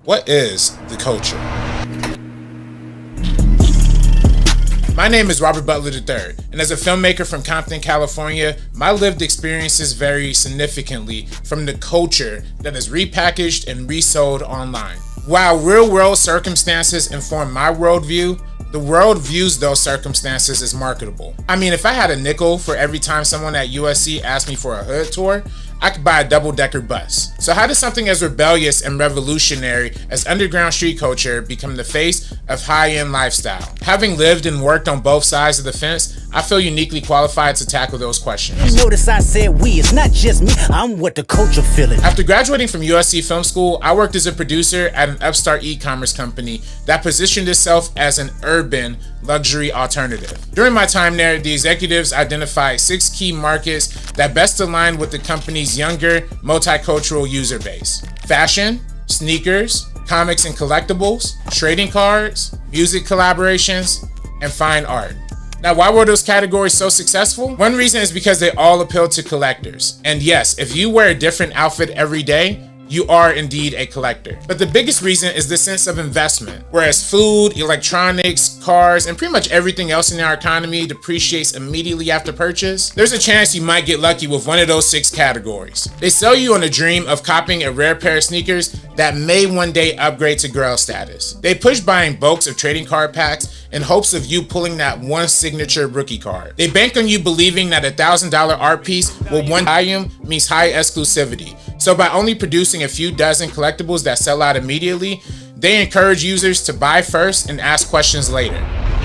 What is the culture? My name is Robert Butler III, and as a filmmaker from Compton, California, my lived experiences vary significantly from the culture that is repackaged and resold online. While real-world circumstances inform my worldview, the world views those circumstances as marketable. I mean, if I had a nickel for every time someone at USC asked me for a hood tour, I could buy a double-decker bus. So how does something as rebellious and revolutionary as underground street culture become the face of high-end lifestyle? Having lived and worked on both sides of the fence, I feel uniquely qualified to tackle those questions. Notice I said we, it's not just me, I'm what the culture feeling. After graduating from USC Film School, I worked as a producer at an upstart e-commerce company that positioned itself as an urban luxury alternative. During my time there, the executives identified 6 key markets that best aligned with the company's younger, multicultural user base: fashion, sneakers, comics and collectibles, trading cards, music collaborations, and fine art. Now, why were those categories so successful? One reason is because they all appeal to collectors. And yes, if you wear a different outfit every day, you are indeed a collector. But the biggest reason is the sense of investment. Whereas food, electronics, cars, and pretty much everything else in our economy depreciates immediately after purchase, there's a chance you might get lucky with one of those 6 categories. They sell you on a dream of copying a rare pair of sneakers that may one day upgrade to grail status. They push buying bulks of trading card packs in hopes of you pulling that one signature rookie card. They bank on you believing that a $1,000 art piece with one volume means high exclusivity. So by only producing a few dozen collectibles that sell out immediately, they encourage users to buy first and ask questions later.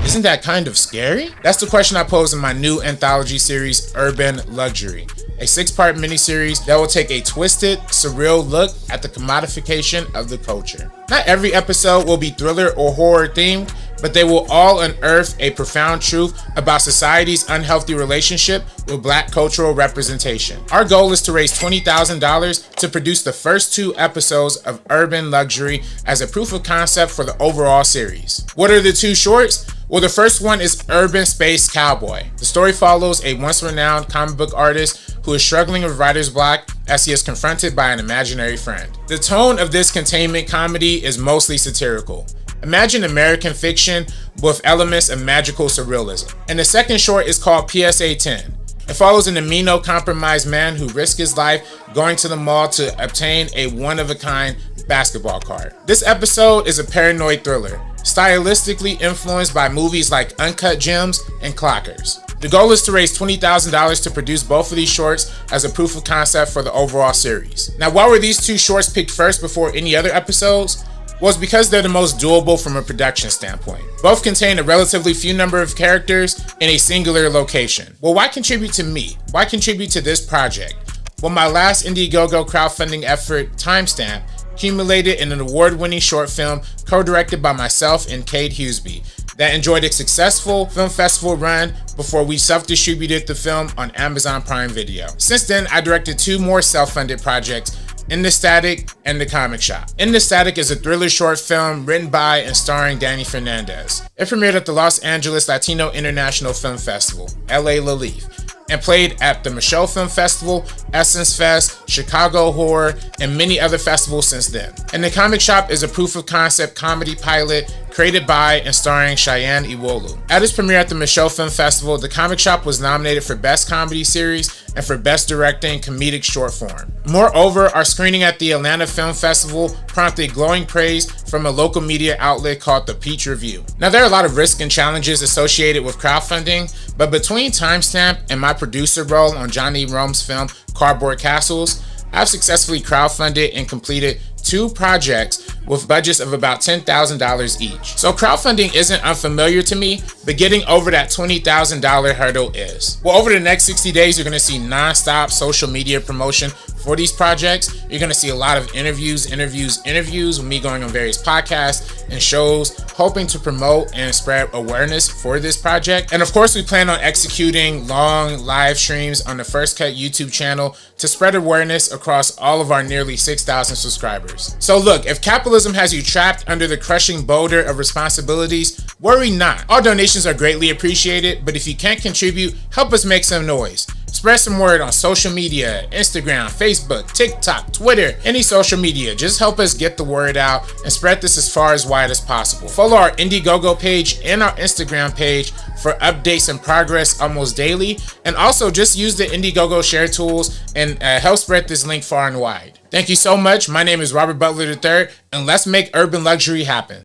Isn't that kind of scary? That's the question I pose in my new anthology series, Urban Luxury, a 6-part miniseries that will take a twisted, surreal look at the commodification of the culture. Not every episode will be thriller or horror themed, but they will all unearth a profound truth about society's unhealthy relationship with Black cultural representation. Our goal is to raise $20,000 to produce the first 2 episodes of Urban Luxury as a proof of concept for the overall series. What are the 2 shorts? Well, the first one is Urban Space Cowboy. The story follows a once renowned comic book artist who is struggling with writer's block as he is confronted by an imaginary friend. The tone of this containment comedy is mostly satirical. Imagine American fiction with elements of magical surrealism. And the second short is called PSA 10. It follows an immunocompromised man who risks his life going to the mall to obtain a one-of-a-kind basketball card. This episode is a paranoid thriller, stylistically influenced by movies like Uncut Gems and Clockers. The goal is to raise $20,000 to produce both of these shorts as a proof of concept for the overall series. Now, why were these 2 shorts picked first before any other episodes? Well, it's because they're the most doable from a production standpoint. Both contain a relatively few number of characters in a singular location. Well, why contribute to me? Why contribute to this project? Well, my last Indiegogo crowdfunding effort, Timestamp, accumulated in an award-winning short film co-directed by myself and Cade Hughesby that enjoyed a successful film festival run before we self-distributed the film on Amazon Prime Video. Since then, I directed 2 more self-funded projects, In the Static and The Comic Shop. In the Static is a thriller short film written by and starring Danny Fernandez. It premiered at the Los Angeles Latino International Film Festival, LA LaLeaf, and played at the Michelle Film Festival, Essence Fest, Chicago Horror, and many other festivals since then. And The Comic Shop is a proof of concept comedy pilot created by and starring Cheyenne Iwolu. At its premiere at the Michelle Film Festival, The Comic Shop was nominated for Best Comedy Series and for Best Directing Comedic Short Form. Moreover, our screening at the Atlanta Film Festival prompted glowing praise from a local media outlet called The Peach Review. Now, there are a lot of risks and challenges associated with crowdfunding, but between Timestamp and my producer role on Johnny Rome's film Cardboard Castles, I've successfully crowdfunded and completed 2 projects with budgets of about $10,000 each. So crowdfunding isn't unfamiliar to me, but getting over that $20,000 hurdle is. Well, over the next 60 days, you're gonna see non-stop social media promotion for these projects. You're gonna see a lot of interviews with me going on various podcasts and shows, hoping to promote and spread awareness for this project. And of course, we plan on executing long live streams on the First Cut YouTube channel to spread awareness across all of our nearly 6,000 subscribers. So look, if capitalism has you trapped under the crushing boulder of responsibilities, worry not. All donations are greatly appreciated, but if you can't contribute, help us make some noise. Spread some word on social media, Instagram, Facebook, TikTok, Twitter, any social media. Just help us get the word out and spread this as far as wide as possible. Follow our Indiegogo page and our Instagram page for updates and progress almost daily. And also just use the Indiegogo share tools and help spread this link far and wide. Thank you so much. My name is Robert Butler III, and let's make urban luxury happen.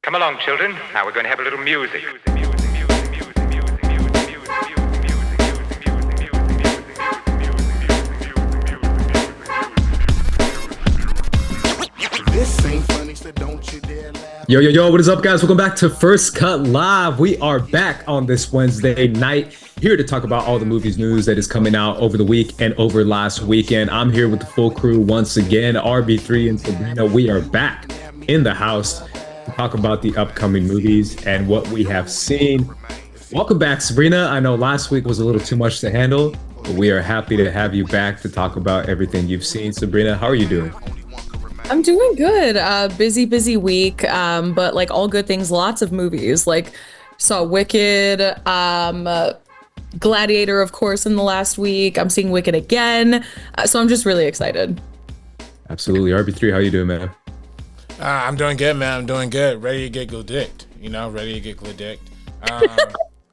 Come along, children. Now we're going to have a little music. This ain't funny, so don't you dare laugh. Yo, what is up, guys? Welcome back to First Cut Live. We are back on this Wednesday night, here to talk about all the movies news that is coming out over the week and over last weekend. I'm here with the full crew once again, RB3 and Sabrina. We are back in the house to talk about the upcoming movies and what we have seen. Welcome back, Sabrina. I know last week was a little too much to handle, but we are happy to have you back to talk about everything you've seen. Sabrina, how are you doing? I'm doing good. Busy week, but like all good things, lots of movies. Like saw Wicked, Gladiator, of course, in the last week. I'm seeing Wicked again, so I'm just really excited. Absolutely. RB3, how you doing, man? I'm doing good, man. I'm doing good. Ready to get gladicked. Ready to get gladicked.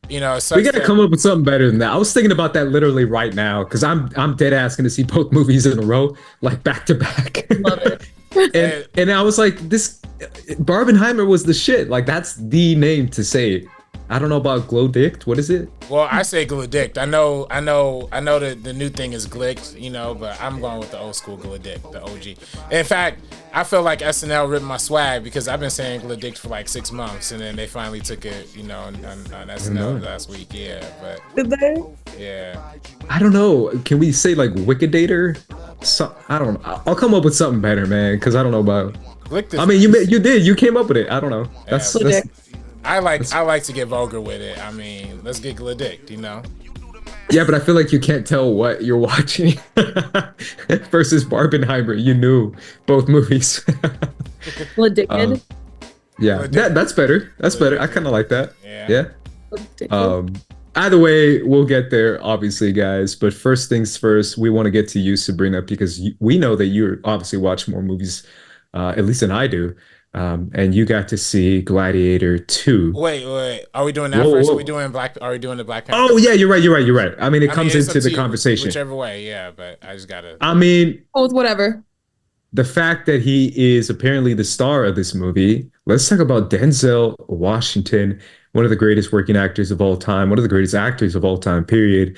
We gotta come up with something better than that. I was thinking about that literally right now because I'm dead ass gonna see both movies in a row, like back to back. Love it. and I was like, this Barbenheimer was the shit. Like that's the name to say. I don't know about glodicked. What is it? Well, I say gladicked. I know that the new thing is glicked, but I'm going with the old school gladicked, the OG. In fact, I feel like SNL ripped my swag because I've been saying gladicked for like 6 months, and then they finally took it, on SNL last week. Yeah, but Did they? Yeah. I don't know. Can we say like Wickadator? So I don't know. I'll come up with something better, man, because I don't know about. I mean, you did. You came up with it. I don't know. That's I like to get vulgar with it. I mean, let's get gladicked, Yeah, but I feel like you can't tell what you're watching versus Barbenheimer. You knew both movies. Gladicked. Yeah, that's better. That's better. I kind of like that. Yeah. Gladicked. Either way, we'll get there, obviously, guys. But first things first, we want to get to you, Sabrina, because we know that you obviously watch more movies, at least than I do. And you got to see Gladiator 2. Wait. Are we doing that first? Whoa. Are we doing the Black Panther? Oh yeah, you're right. I mean, it comes into the conversation. Whichever way, yeah, but I just gotta. I mean, both, whatever. The fact that he is apparently the star of this movie. Let's talk about Denzel Washington, one of the greatest working actors of all time, one of the greatest actors of all time, period.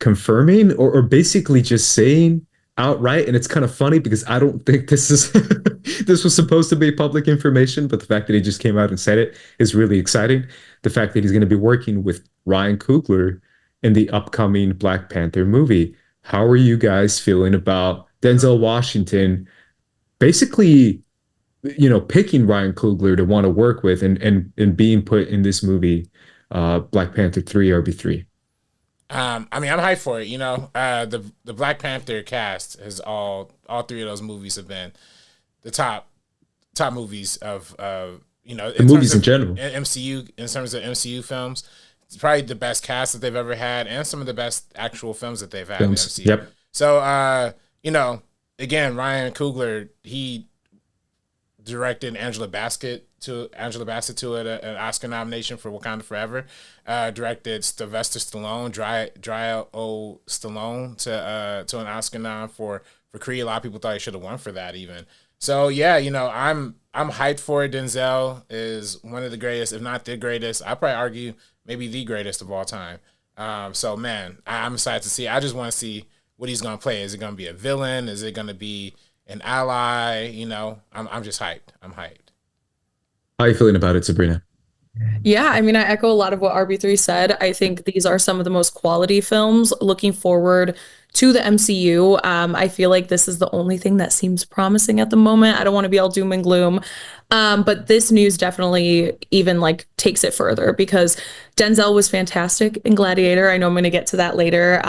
Confirming or basically just saying outright, and it's kind of funny because I don't think this was supposed to be public information, but the fact that he just came out and said it is really exciting. The fact that he's going to be working with Ryan Coogler in the upcoming Black Panther movie. How are you guys feeling about Denzel Washington basically, picking Ryan Coogler to want to work with and being put in this movie, Black Panther 3 RB3? I'm hyped for it. The Black Panther cast has all three of those movies have been the top movies of The in terms movies in of general. MCU, in terms of MCU films. It's probably the best cast that they've ever had, and some of the best actual films that they've had in the Films. MCU. Yep. So, again, Ryan Coogler, he directed Angela Bassett to an Oscar nomination for Wakanda Forever. Directed Sylvester Stallone, Dry O Stallone to an Oscar nom for Creed. A lot of people thought he should have won for that even. So yeah, I'm hyped for it. Denzel is one of the greatest, if not the greatest. I probably argue maybe the greatest of all time. So man, I'm excited to see. I just want to see what he's gonna play. Is it gonna be a villain? Is it gonna be an ally? I'm just hyped. I'm hyped. How are you feeling about it, Sabrina? Yeah, I mean, I echo a lot of what RB3 said. I think these are some of the most quality films. Looking forward to the MCU, I feel like this is the only thing that seems promising at the moment. I don't want to be all doom and gloom, but this news definitely even like takes it further because Denzel was fantastic in Gladiator. I know I'm going to get to that later,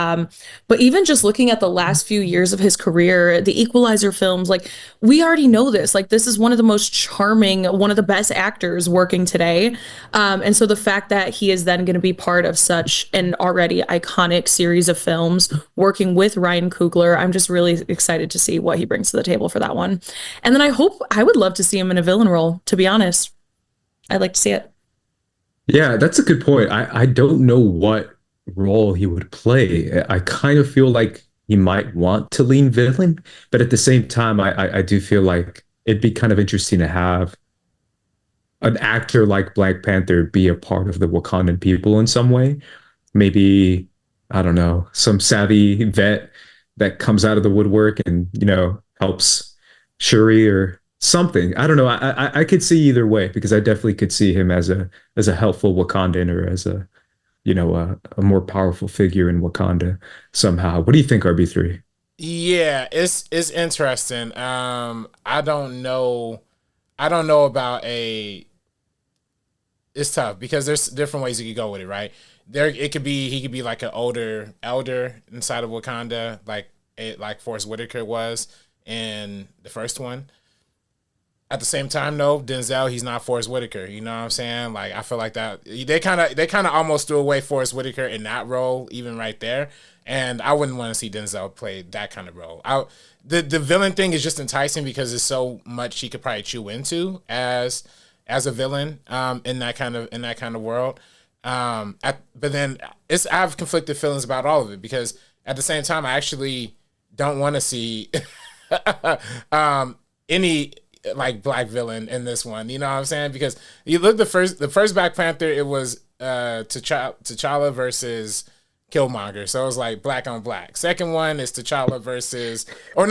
but even just looking at the last few years of his career, the Equalizer films, like we already know this. Like this is one of the most charming, one of the best actors working today. And so the fact that he is then going to be part of such an already iconic series of films working with Ryan Coogler, I'm just really excited to see what he brings to the table for that one. And then I would love to see him in a villain role, to be honest. I'd like to see it. Yeah, that's a good point. I don't know what role he would play. I kind of feel like he might want to lean villain, but at the same time, I do feel like it'd be kind of interesting to have an actor like Black Panther be a part of the Wakandan people in some way. Maybe, I don't know, some savvy vet that comes out of the woodwork and, helps Shuri or something. I don't know. I could see either way because I definitely could see him as a helpful Wakandan or as a more powerful figure in Wakanda somehow. What do you think, RB3? Yeah, it's interesting. I don't know about it's tough because there's different ways you could go with it, right? He could be like an older elder inside of Wakanda, like Forrest Whitaker was in the first one. At the same time, though, Denzel, he's not Forrest Whitaker. You know what I'm saying? Like I feel like that they kind of almost threw away Forrest Whitaker in that role, even right there. And I wouldn't want to see Denzel play that kind of role. The villain thing is just enticing because there's so much he could probably chew into as a villain in that kind of world. But then I have conflicted feelings about all of it because at the same time I actually don't want to see any like black villain in this one. You know what I'm saying? Because you look the first Black Panther, it was T'Challa versus Killmonger. So it was like black on black. Second one is T'Challa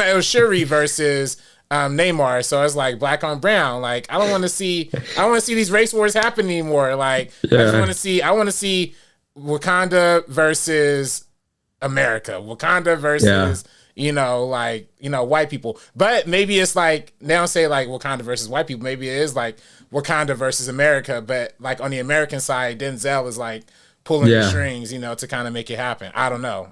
it was Shuri versus Neymar. So it's like black on brown. Like I don't want to see these race wars happen anymore. Like I want to see Wakanda versus America. Wakanda versus white people. But maybe it's like they don't say like Wakanda versus white people. Maybe it is like Wakanda versus America. But like on the American side, Denzel is like pulling the strings, to kind of make it happen. I don't know.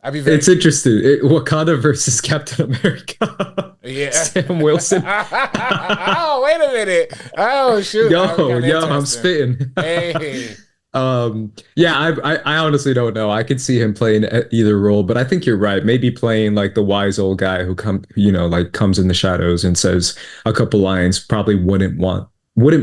It's interesting. Wakanda versus Captain America. Yeah. Sam Wilson. Oh, wait a minute. Oh, shoot. I'm spitting. Hey. I honestly don't know. I could see him playing either role, but I think you're right. Maybe playing like the wise old guy who comes in the shadows and says a couple lines probably wouldn't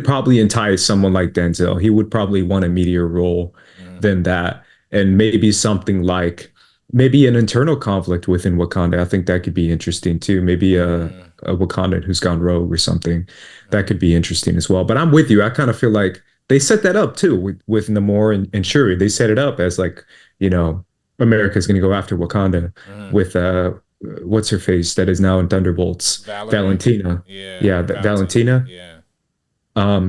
probably entice someone like Denzel. He would probably want a meatier role than that. And maybe something like maybe an internal conflict within Wakanda. I think that could be interesting too. Maybe a Wakandan who's gone rogue or something. That could be interesting as well. But I'm with you. I kind of feel like they set that up too with Namor and Shuri. They set it up as like, America's going to go after Wakanda with what's her face that is now in Thunderbolts, Valentina. Valentina. Yeah.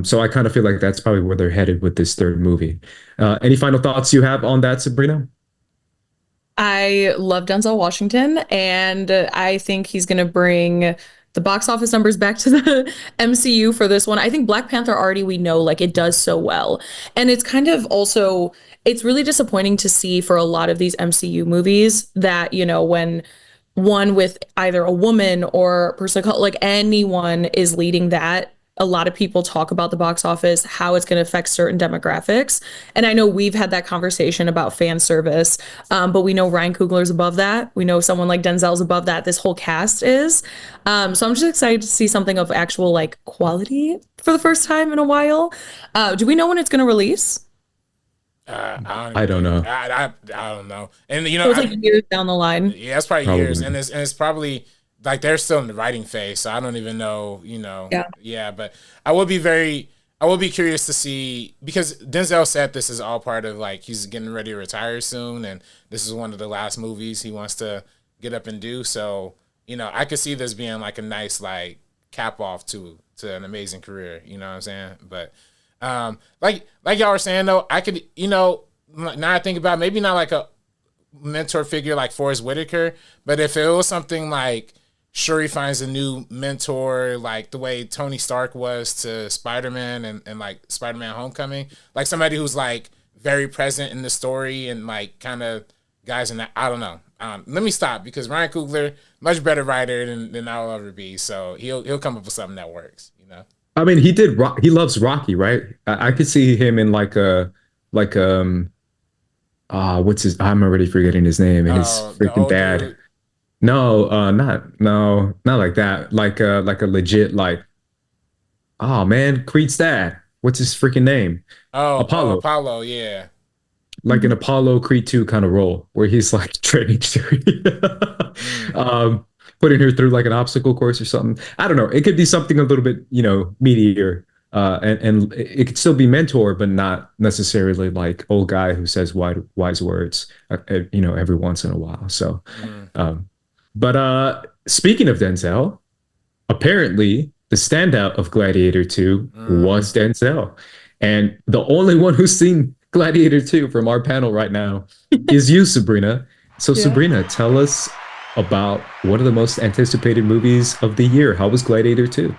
So I kind of feel like that's probably where they're headed with this third movie. Any final thoughts you have on that, Sabrina? I love Denzel Washington, and I think he's going to bring the box office numbers back to the MCU for this one. I think Black Panther already, we know, like it does so well. And it's kind of also, it's really disappointing to see for a lot of these MCU movies that, when one with either a woman or a person of color, like anyone is leading that. A lot of people talk about the box office, how it's going to affect certain demographics. And I know we've had that conversation about fan service, but we know Ryan Coogler's above that. We know someone like Denzel's above that. This whole cast is. So I'm just excited to see something of actual like quality for the first time in a while. Do we know when it's going to release? I don't know. I don't know. And So it's like years down the line. Yeah, it's probably years, and it's probably like they're still in the writing phase, so I don't even know. Yeah. But I would be curious to see, because Denzel said this is all part of like he's getting ready to retire soon, and this is one of the last movies he wants to get up and do. So I could see this being like a nice like cap off to an amazing career. You know what I'm saying? But like y'all were saying though, I could now I think about it, maybe not like a mentor figure like Forrest Whitaker, but if it was something like Shuri finds a new mentor, like the way Tony Stark was to Spider-Man and like Spider-Man Homecoming, like somebody who's like very present in the story and like kind of guys in that. I don't know. Let me stop, because Ryan Coogler, much better writer than I'll ever be. So he'll come up with something that works. I mean, he loves Rocky, right? I could see him in what's his, I'm already forgetting his name, and his freaking dad. Dude. Not like that. Like a legit, like, oh man, Creed's dad. What's his freaking name? Apollo. Apollo, yeah. Like an Apollo Creed 2 kind of role where he's like training Shuri. Putting her through like an obstacle course or something. I don't know. It could be something a little bit, meatier. And it could still be mentor, but not necessarily like old guy who says wise words, every once in a while. So, but speaking of Denzel, apparently the standout of Gladiator 2 was Denzel. And the only one who's seen Gladiator 2 from our panel right now is you, Sabrina. So yeah. Sabrina, tell us about one of the most anticipated movies of the year. How was Gladiator 2?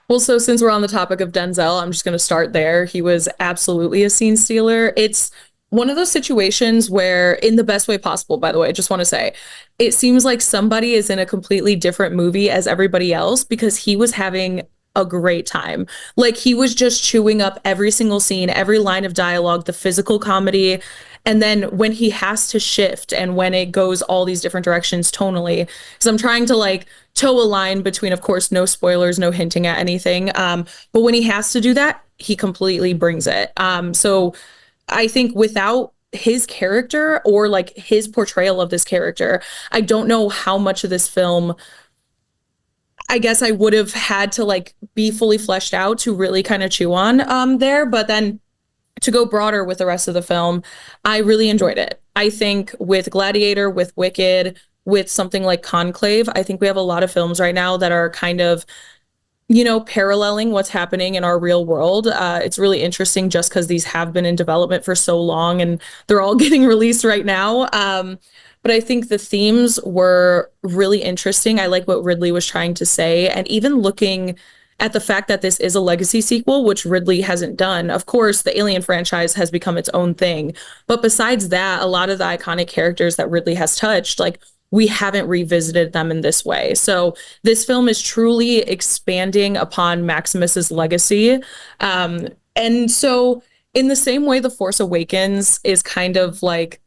Well, so since we're on the topic of Denzel, I'm just going to start there. He was absolutely a scene stealer. It's one of those situations where, in the best way possible, by the way, I just want to say, it seems like somebody is in a completely different movie as everybody else, because he was having a great time. Like, he was just chewing up every single scene, every line of dialogue, the physical comedy. And then when he has to shift and when it goes all these different directions tonally, because I'm trying to like toe a line between, of course, no spoilers, no hinting at anything. But when he has to do that, he completely brings it. So I think without his character or like his portrayal of this character, I don't know how much of this film, I guess I would have had to like be fully fleshed out to really kind of chew on there. But then to go broader with the rest of the film, I really enjoyed it. I think with Gladiator, with Wicked, with something like Conclave, I think we have a lot of films right now that are kind of, paralleling what's happening in our real world. It's really interesting just because these have been in development for so long and they're all getting released right now. But I think the themes were really interesting. I like what Ridley was trying to say. And even looking at the fact that this is a legacy sequel, which Ridley hasn't done. Of course, the Alien franchise has become its own thing. But besides that, a lot of the iconic characters that Ridley has touched, like, we haven't revisited them in this way. So this film is truly expanding upon Maximus's legacy. And so in the same way, The Force Awakens is kind of like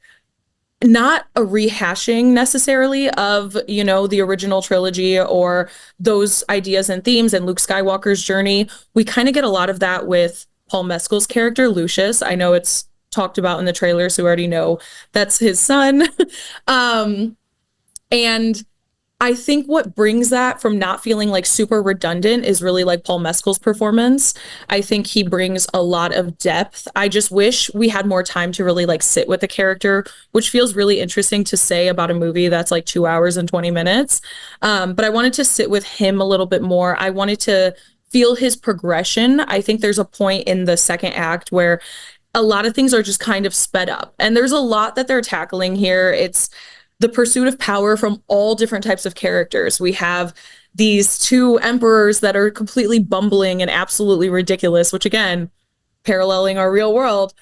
not a rehashing necessarily of, the original trilogy or those ideas and themes and Luke Skywalker's journey. We kind of get a lot of that with Paul Mescal's character, Lucius. I know it's talked about in the trailer, so we already know that's his son. And I think what brings that from not feeling like super redundant is really like Paul Mescal's performance. I think he brings a lot of depth. I just wish we had more time to really like sit with the character, which feels really interesting to say about a movie that's like 2 hours and 20 minutes. But I wanted to sit with him a little bit more. I wanted to feel his progression. I think there's a point in the second act where a lot of things are just kind of sped up. And there's a lot that they're tackling here. It's the pursuit of power from all different types of characters. We have these two emperors that are completely bumbling and absolutely ridiculous, which again, paralleling our real world.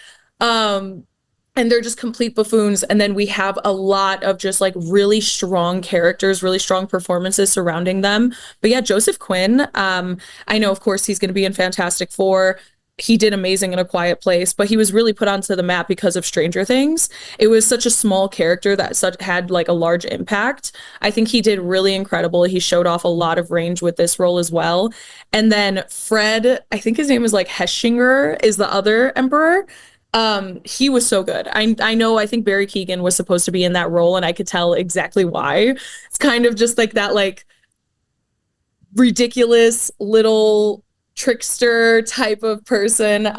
and they're just complete buffoons. And then we have a lot of just like really strong characters, really strong performances surrounding them. But yeah, Joseph Quinn, I know, of course, he's going to be in Fantastic Four. He did amazing in A Quiet Place, but he was really put onto the map because of Stranger Things. It was such a small character that had like a large impact. I think he did really incredible. He showed off a lot of range with this role as well. And then Fred, I think his name is like Heschinger, is the other emperor. He was so good. I know, I think Barry Keoghan was supposed to be in that role, and I could tell exactly why. It's kind of just like that like ridiculous little trickster type of person.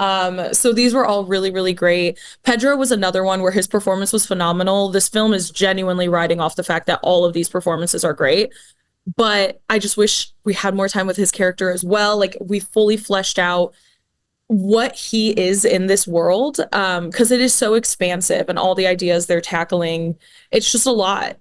So these were all really, really great. Pedro was another one where his performance was phenomenal. This film is genuinely riding off the fact that all of these performances are great, but I just wish we had more time with his character as well. Like, we fully fleshed out what he is in this world, because it is so expansive, and all the ideas they're tackling, it's just a lot.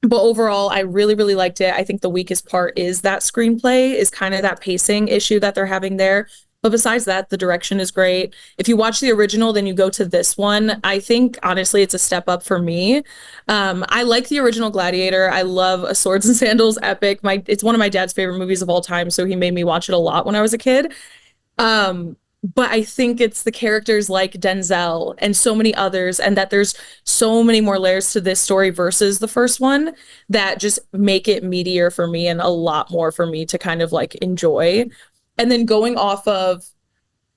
But overall, I really, really liked it. I think the weakest part is that screenplay, is kind of that pacing issue that they're having there. But besides that, the direction is great. If you watch the original, then you go to this one. I think, honestly, it's a step up for me. I like the original Gladiator. I love a Swords and Sandals epic. It's one of my dad's favorite movies of all time, so he made me watch it a lot when I was a kid. But I think it's the characters like Denzel and so many others, and that there's so many more layers to this story versus the first one, that just make it meatier for me and a lot more for me to kind of like enjoy. And then going off of,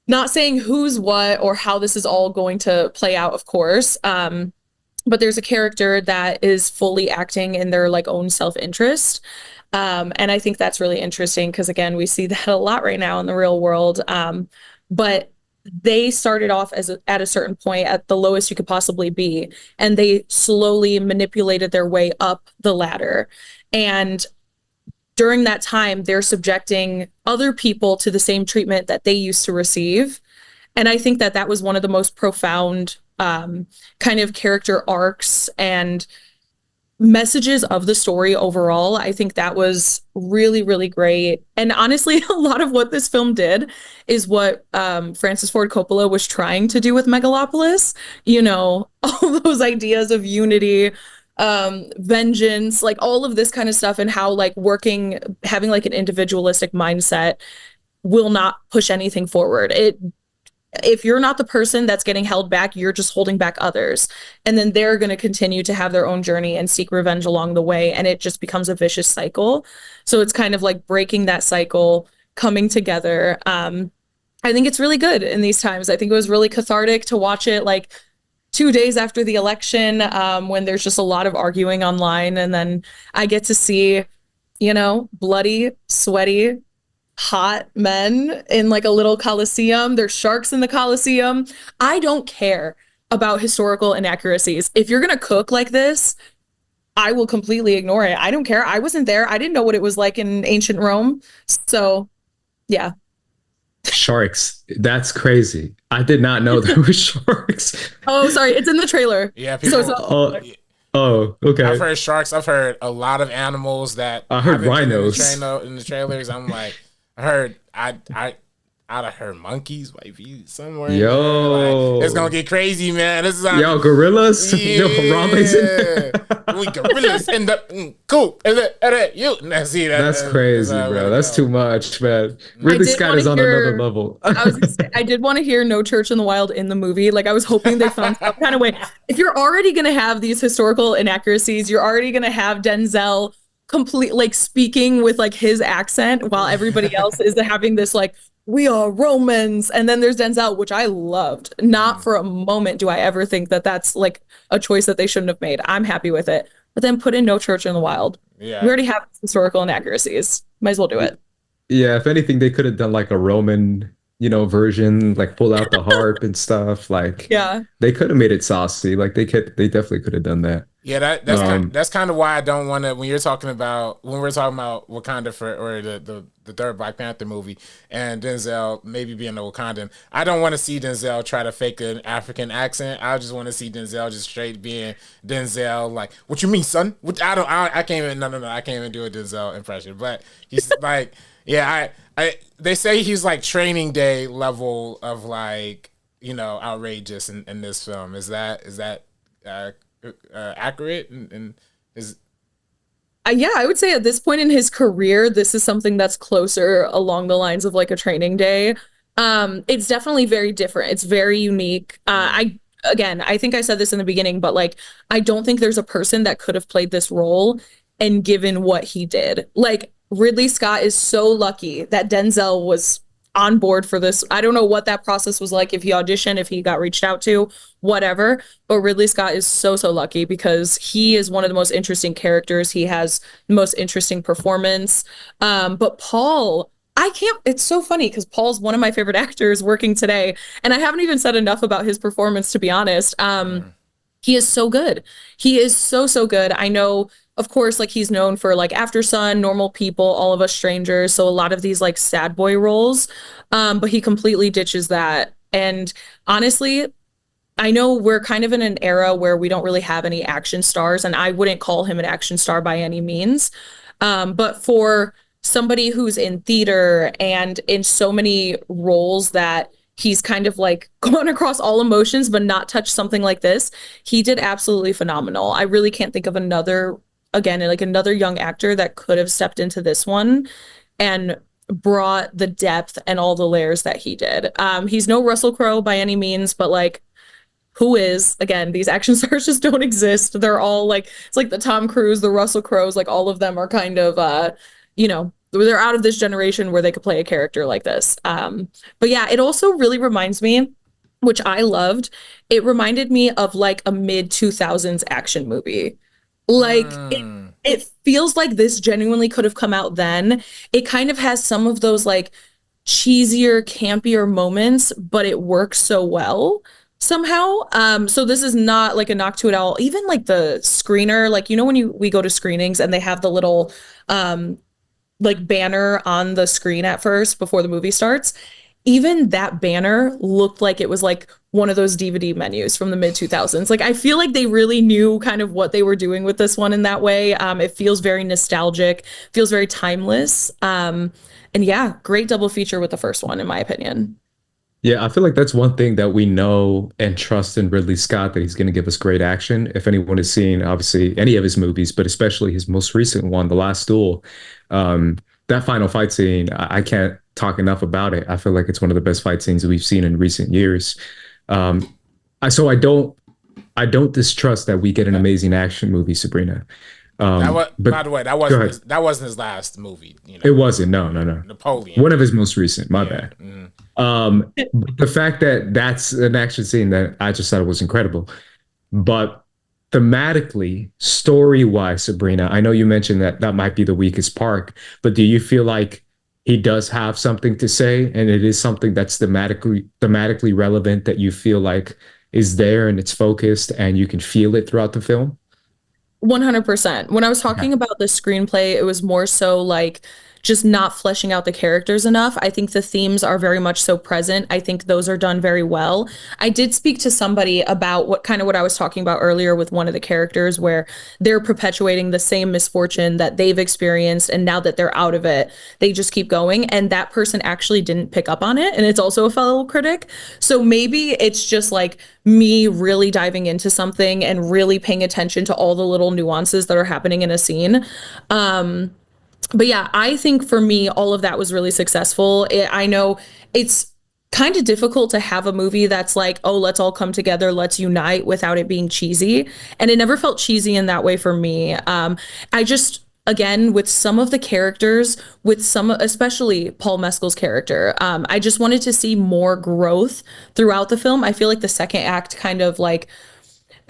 not saying who's what or how this is all going to play out, of course, but there's a character that is fully acting in their like own self-interest. And I think that's really interesting because, again, we see that a lot right now in the real world. But they started off at a certain point at the lowest you could possibly be, and they slowly manipulated their way up the ladder. And during that time, they're subjecting other people to the same treatment that they used to receive. And I think that was one of the most profound kind of character arcs and messages of the story overall. I think that was really, really great. And honestly, a lot of what this film did is what Francis Ford Coppola was trying to do with Megalopolis. You know, all those ideas of unity, vengeance, like all of this kind of stuff, and how like having like an individualistic mindset will not push anything forward. If you're not the person that's getting held back, you're just holding back others. And then they're going to continue to have their own journey and seek revenge along the way. And it just becomes a vicious cycle. So it's kind of like breaking that cycle, coming together. I think it's really good in these times. I think it was really cathartic to watch it like 2 days after the election, when there's just a lot of arguing online. And then I get to see, you know, bloody, sweaty, hot men in like a little coliseum. There's sharks in the coliseum. I don't care about historical inaccuracies. If you're gonna cook like this, I will completely ignore it. I don't care. I wasn't there. I didn't know what it was like in ancient Rome. So yeah. Sharks. That's crazy. I did not know there were sharks. Oh, sorry. It's in the trailer. Yeah, people. Oh, okay. I've heard sharks. I've heard a lot of animals that I heard rhinos in the trailers. I'm like, I'd have heard monkeys might be somewhere. Yo, like, it's gonna get crazy, man. This is gorillas. Yeah, we gorillas end up cool. That's crazy, bro. That's too much, man. Ridley Scott is on another level. I did want to hear No Church in the Wild in the movie. Like, I was hoping they found some kind of way. If you're already gonna have these historical inaccuracies, you're already gonna have Denzel like speaking with like his accent while everybody else is having this like, we are Romans, and then there's Denzel, which I loved. Not for a moment do I ever think that that's like a choice that they shouldn't have made. I'm happy with it. But then put in No Church in the Wild. Yeah, we already have historical inaccuracies. Might as well do it. Yeah, if anything, they could have done like a Roman, version, like pull out the harp and stuff. Like, yeah, they could have made it saucy. Like they definitely could have done that. Yeah, that's kind of why I don't want to. When we're talking about Wakanda or the third Black Panther movie and Denzel maybe being a Wakandan, I don't want to see Denzel try to fake an African accent. I just want to see Denzel just straight being Denzel. Like, what you mean, son? I can't even. No, I can't even do a Denzel impression. But he's like, yeah, they say he's like Training Day level of like outrageous in this film. Is that uh, accurate? And is Yeah, I would say at this point in his career, this is something that's closer along the lines of like a Training Day. It's definitely very different. It's very unique. I think I said this in the beginning, but like I don't think there's a person that could have played this role and given what he did. Like Ridley Scott is so lucky that Denzel was on board for this. I don't know what that process was like, if he auditioned, if he got reached out to, whatever. But Ridley Scott is so lucky because he is one of the most interesting characters. He has the most interesting performance. But Paul, it's so funny because Paul's one of my favorite actors working today. And I haven't even said enough about his performance, to be honest. He is so good. He is so good. I know, of course, like he's known for like After Sun, Normal People, All of Us Strangers. So a lot of these like sad boy roles. But he completely ditches that. And honestly, I know we're kind of in an era where we don't really have any action stars, and I wouldn't call him an action star by any means. But for somebody who's in theater and in so many roles that he's kind of like gone across all emotions but not touched something like this, he did absolutely phenomenal. I really can't think of another young actor that could have stepped into this one and brought the depth and all the layers that he did. He's no Russell Crowe by any means, but like, who is? Again, these action stars just don't exist. They're all like, it's like the Tom Cruise, the Russell Crowes, like all of them are kind of they're out of this generation where they could play a character like this. But yeah, it also really reminds me, which I loved, it reminded me of like a mid 2000s action movie. Like it feels like this genuinely could have come out then. It kind of has some of those like cheesier, campier moments, but it works so well somehow. So this is not like a knock to it all. Even like the screener, like when we go to screenings and they have the little like banner on the screen at first before the movie starts, even that banner looked like it was like one of those DVD menus from the mid 2000s. Like I feel like they really knew kind of what they were doing with this one in that way. It feels very nostalgic, feels very timeless. And yeah, great double feature with the first one in my opinion. Yeah, I feel like that's one thing that we know and trust in Ridley Scott, that he's going to give us great action. If anyone has seen, obviously, any of his movies, but especially his most recent one, The Last Duel, that final fight scene, I can't talk enough about it. I feel like it's one of the best fight scenes we've seen in recent years. So I don't distrust that we get an amazing action movie, Sabrina. By the way, that wasn't his last movie. It wasn't. No. Napoleon. One of his most recent. My bad. The fact that that's an action scene that I just thought was incredible. But thematically, story-wise, Sabrina, I know you mentioned that might be the weakest part, but do you feel like he does have something to say, and it is something that's thematically relevant, that you feel like is there and it's focused and you can feel it throughout the film? 100%. When I was talking about the screenplay, it was more so like just not fleshing out the characters enough. I think the themes are very much so present. I think those are done very well. I did speak to somebody about what I was talking about earlier with one of the characters, where they're perpetuating the same misfortune that they've experienced, and now that they're out of it, they just keep going. And that person actually didn't pick up on it, and it's also a fellow critic. So maybe it's just like me really diving into something and really paying attention to all the little nuances that are happening in a scene. But yeah, I think for me, all of that was really successful. I know it's kind of difficult to have a movie that's like, oh, let's all come together, let's unite, without it being cheesy. And it never felt cheesy in that way for me. I just, again, with some of the characters, especially Paul Mescal's character, I just wanted to see more growth throughout the film. I feel like the second act kind of like,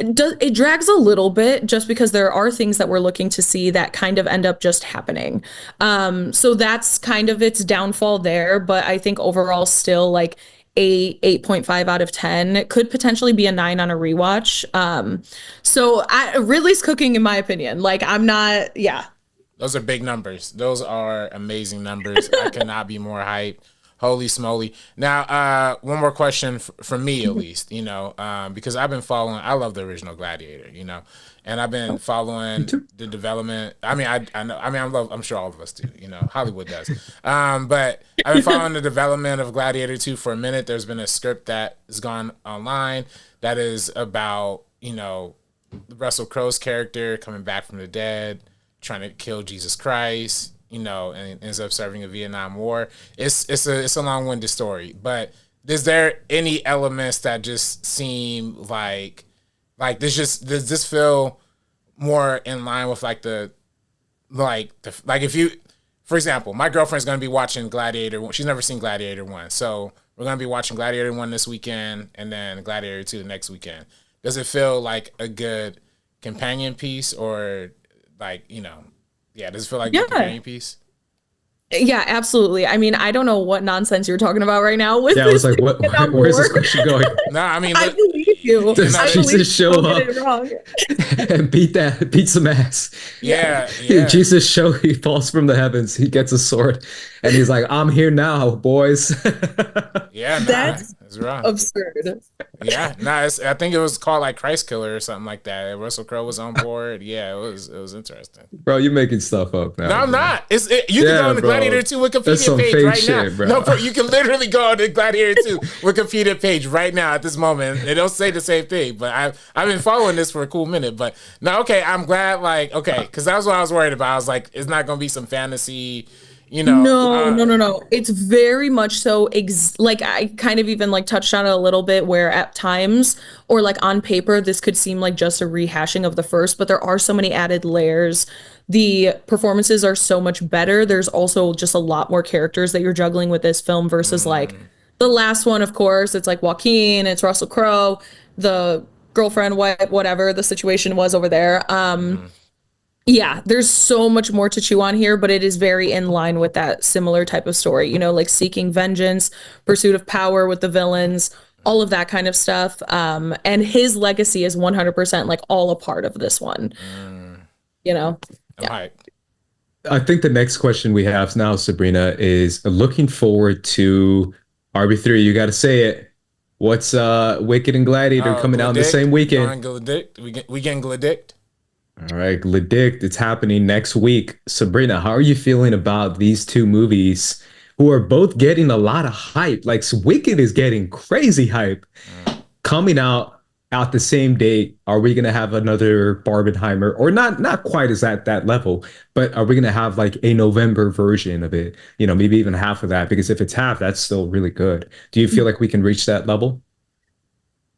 it drags a little bit, just because there are things that we're looking to see that kind of end up just happening. So that's kind of its downfall there. But I think overall still like 8.5 out of 10. It could potentially be a 9 on a rewatch. So Ridley's cooking, in my opinion. Like Those are big numbers. Those are amazing numbers. I could not be more hyped Holy smoly. Now, one more question from me, at least, because I've been following, I love the original Gladiator, and I've been following the development. I mean, I know, I'm sure all of us do, Hollywood does. But I've been following the development of Gladiator 2 for a minute. There's been a script that has gone online that is about, Russell Crowe's character coming back from the dead, trying to kill Jesus Christ, and ends up serving a Vietnam War. It's a long-winded story, but is there any elements that just seem like does this feel more in line with if you, for example, my girlfriend's gonna be watching Gladiator. She's never seen Gladiator 1, so we're gonna be watching Gladiator 1 this weekend and then Gladiator 2 the next weekend. Does it feel like a good companion piece, or does it feel like a good companion piece? Yeah, absolutely. I mean, I don't know what nonsense you're talking about right now. I was like, where's this question going? No, I mean, I believe you. Does Jesus show up and beat some ass? Yeah. Jesus he falls from the heavens. He gets a sword, and he's like, "I'm here now, boys." That's right. Absurd. Yeah, I think it was called like Christ Killer or something like that. Russell Crowe was on board. Yeah, it was interesting. Bro, you're making stuff up now. No, I'm not. You can go on the Gladiator 2 Wikipedia page right now. Bro. No, bro, you can literally go on the Gladiator 2 Wikipedia page right now at this moment. They don't say the same thing, but I've been following this for a cool minute. But no, okay, I'm glad. Because that was what I was worried about. I was like, it's not gonna be some fantasy. No. It's very much so. I kind of even touched on it a little bit, where at times or on paper, this could seem like just a rehashing of the first, but there are so many added layers. The performances are so much better. There's also just a lot more characters that you're juggling with this film versus the last one. Of course, it's Joaquin, it's Russell Crowe, the girlfriend, whatever the situation was over there. Yeah, there's so much more to chew on here, but it is very in line with that similar type of story, seeking vengeance, pursuit of power with the villains, all of that kind of stuff. And his legacy is 100% all a part of this one. Yeah. Right. I think the next question we have now, Sabrina, is looking forward to RB3. You got to say it. What's Wicked and Gladiator coming out in the same weekend? We getting Gladict. All right, Gladict, it's happening next week. Sabrina, how are you feeling about these two movies who are both getting a lot of hype? Wicked is getting crazy hype. Coming out the same date. Are we going to have another Barbenheimer? Or not quite as at that level, but are we going to have a November version of it? Maybe even half of that, because if it's half, that's still really good. Do you feel like we can reach that level?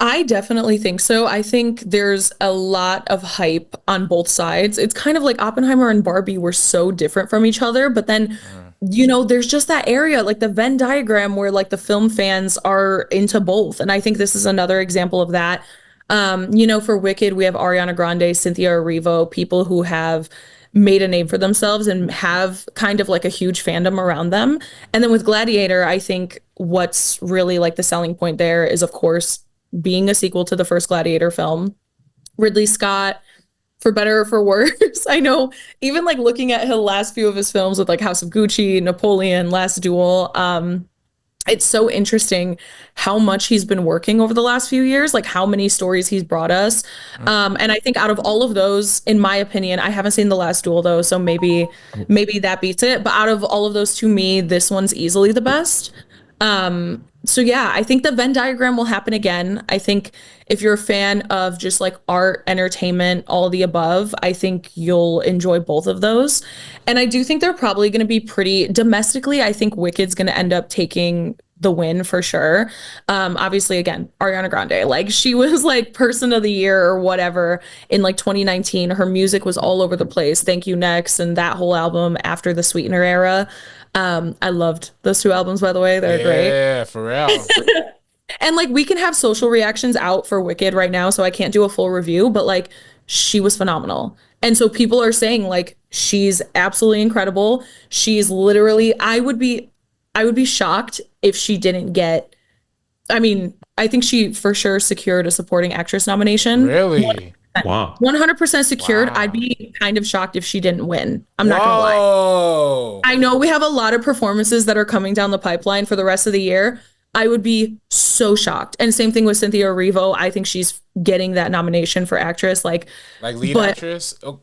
I definitely think so. I think there's a lot of hype on both sides. It's kind of like Oppenheimer and Barbie were so different from each other, but then, there's just that area, the Venn diagram where the film fans are into both. And I think this is another example of that. For Wicked, we have Ariana Grande, Cynthia Erivo, people who have made a name for themselves and have kind of a huge fandom around them. And then with Gladiator, I think what's really the selling point there is, of course, being a sequel to the first Gladiator film. Ridley Scott, for better or for worse, I know, even looking at his last few of his films with House of Gucci, Napoleon, Last Duel, it's so interesting how much he's been working over the last few years, how many stories he's brought us. And I think out of all of those, in my opinion, I haven't seen The Last Duel though, so maybe that beats it. But out of all of those, to me, this one's easily the best. So yeah, I think the Venn diagram will happen again. I think if you're a fan of just art, entertainment, all the above, I think you'll enjoy both of those. And I do think they're probably going to be pretty domestically. I think Wicked's going to end up taking the win for sure. Obviously, again, Ariana Grande, she was person of the year or whatever in 2019. Her music was all over the place. Thank You Next and that whole album after the Sweetener era. I loved those two albums, by the way. They're great. Yeah, for real. And we can have social reactions out for Wicked right now, so I can't do a full review, but she was phenomenal. And so people are saying she's absolutely incredible. She's literally, I would be shocked if she didn't I think she for sure secured a supporting actress nomination. Really? Wow. 100% secured. Wow. I'd be kind of shocked if she didn't win. I'm not gonna lie. Whoa. I know we have a lot of performances that are coming down the pipeline for the rest of the year. I would be so shocked. And same thing with Cynthia Erivo. I think she's getting that nomination for actress. Like lead but- actress? Oh,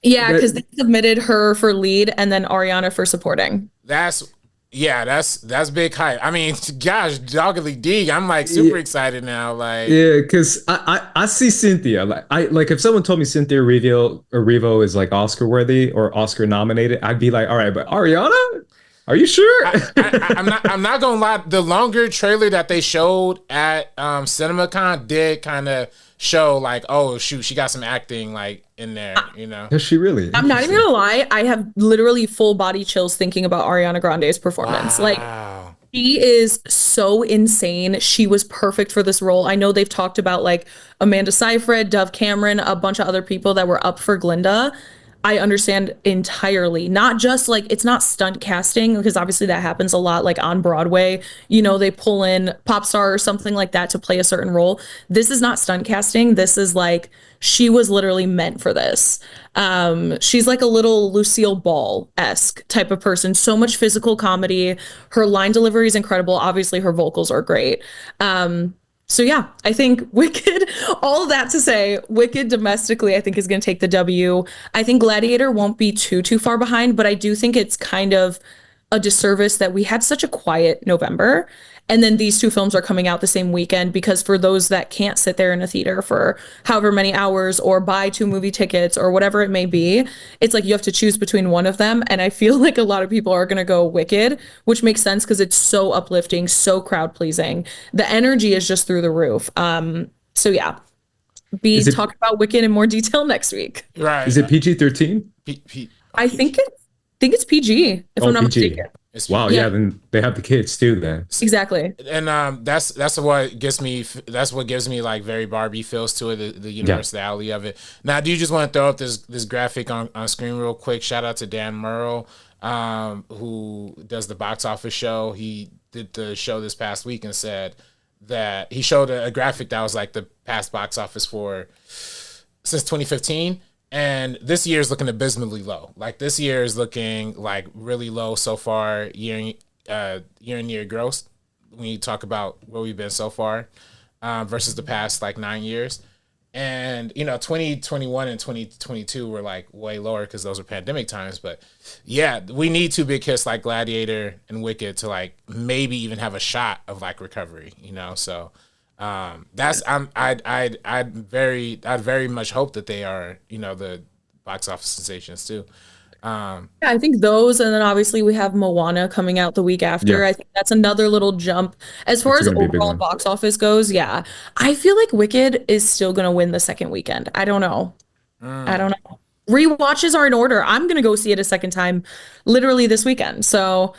Yeah, because they submitted her for lead and then Ariana for supporting. that's big hype. I mean, gosh, Doggedly D, I'm like super excited now. Like, Yeah, because I see Cynthia. Like if someone told me Cynthia Erivo is like Oscar worthy or Oscar nominated, I'd be like, all right, but Ariana? Are you sure? I'm not gonna lie. The longer trailer that they showed at CinemaCon did kind of show like, oh shoot, she got some acting like in there, you know. Is she really? I'm not even gonna lie. I have literally full body chills thinking about Ariana Grande's performance. Wow. Like, she is so insane. She was perfect for this role. I know they've talked about like Amanda Seyfried, Dove Cameron, a bunch of other people that were up for Glinda. I understand entirely. Not just like, it's not stunt casting, because obviously that happens a lot like on Broadway. You know, they pull in pop star or something like that to play a certain role. This is not stunt casting. This is like, she was literally meant for this. She's like a little Lucille Ball-esque type of person. So much physical comedy. Her line delivery is incredible. Obviously, her vocals are great. So yeah, I think Wicked, all of that to say, Wicked domestically, I think is going to take the W. I think Gladiator won't be too far behind, but I do think it's kind of a disservice that we had such a quiet November. And then these two films are coming out the same weekend, because for those that can't sit there in a theater for however many hours or buy 2 movie tickets or whatever it may be, it's like you have to choose between one of them. And I feel like a lot of people are going to go Wicked, which makes sense because it's so uplifting, so crowd pleasing. The energy is just through the roof. So yeah, talk about Wicked in more detail next week. Right. Is it PG-13? I think it's PG, if I'm not mistaken. Wow, yeah, then they have the kids too then. Exactly. And that's what gives me like very Barbie feels to it, the universality of it. Now, do you just want to throw up this graphic on screen real quick? Shout out to Dan Murrell, who does the box office show. He did the show this past week and said that he showed a graphic that was like the past box office since 2015. And this year is looking abysmally low. Like, this year is looking like really low so far, year and year gross, when you talk about where we've been so far, versus the past like 9 years. And, you know, 2021 and 2022 were like way lower because those were pandemic times. But yeah, we need 2 big hits like Gladiator and Wicked to like maybe even have a shot of like recovery, you know? So I'd very much hope that they are, you know, the box office sensations too. Yeah, I think those, and then obviously we have Moana coming out the week after. Yeah. I think that's another little jump as far as overall box office goes. Yeah, I feel like Wicked is still gonna win the second weekend. I don't know. Rewatches are in order. I'm gonna go see it a second time, literally this weekend. So,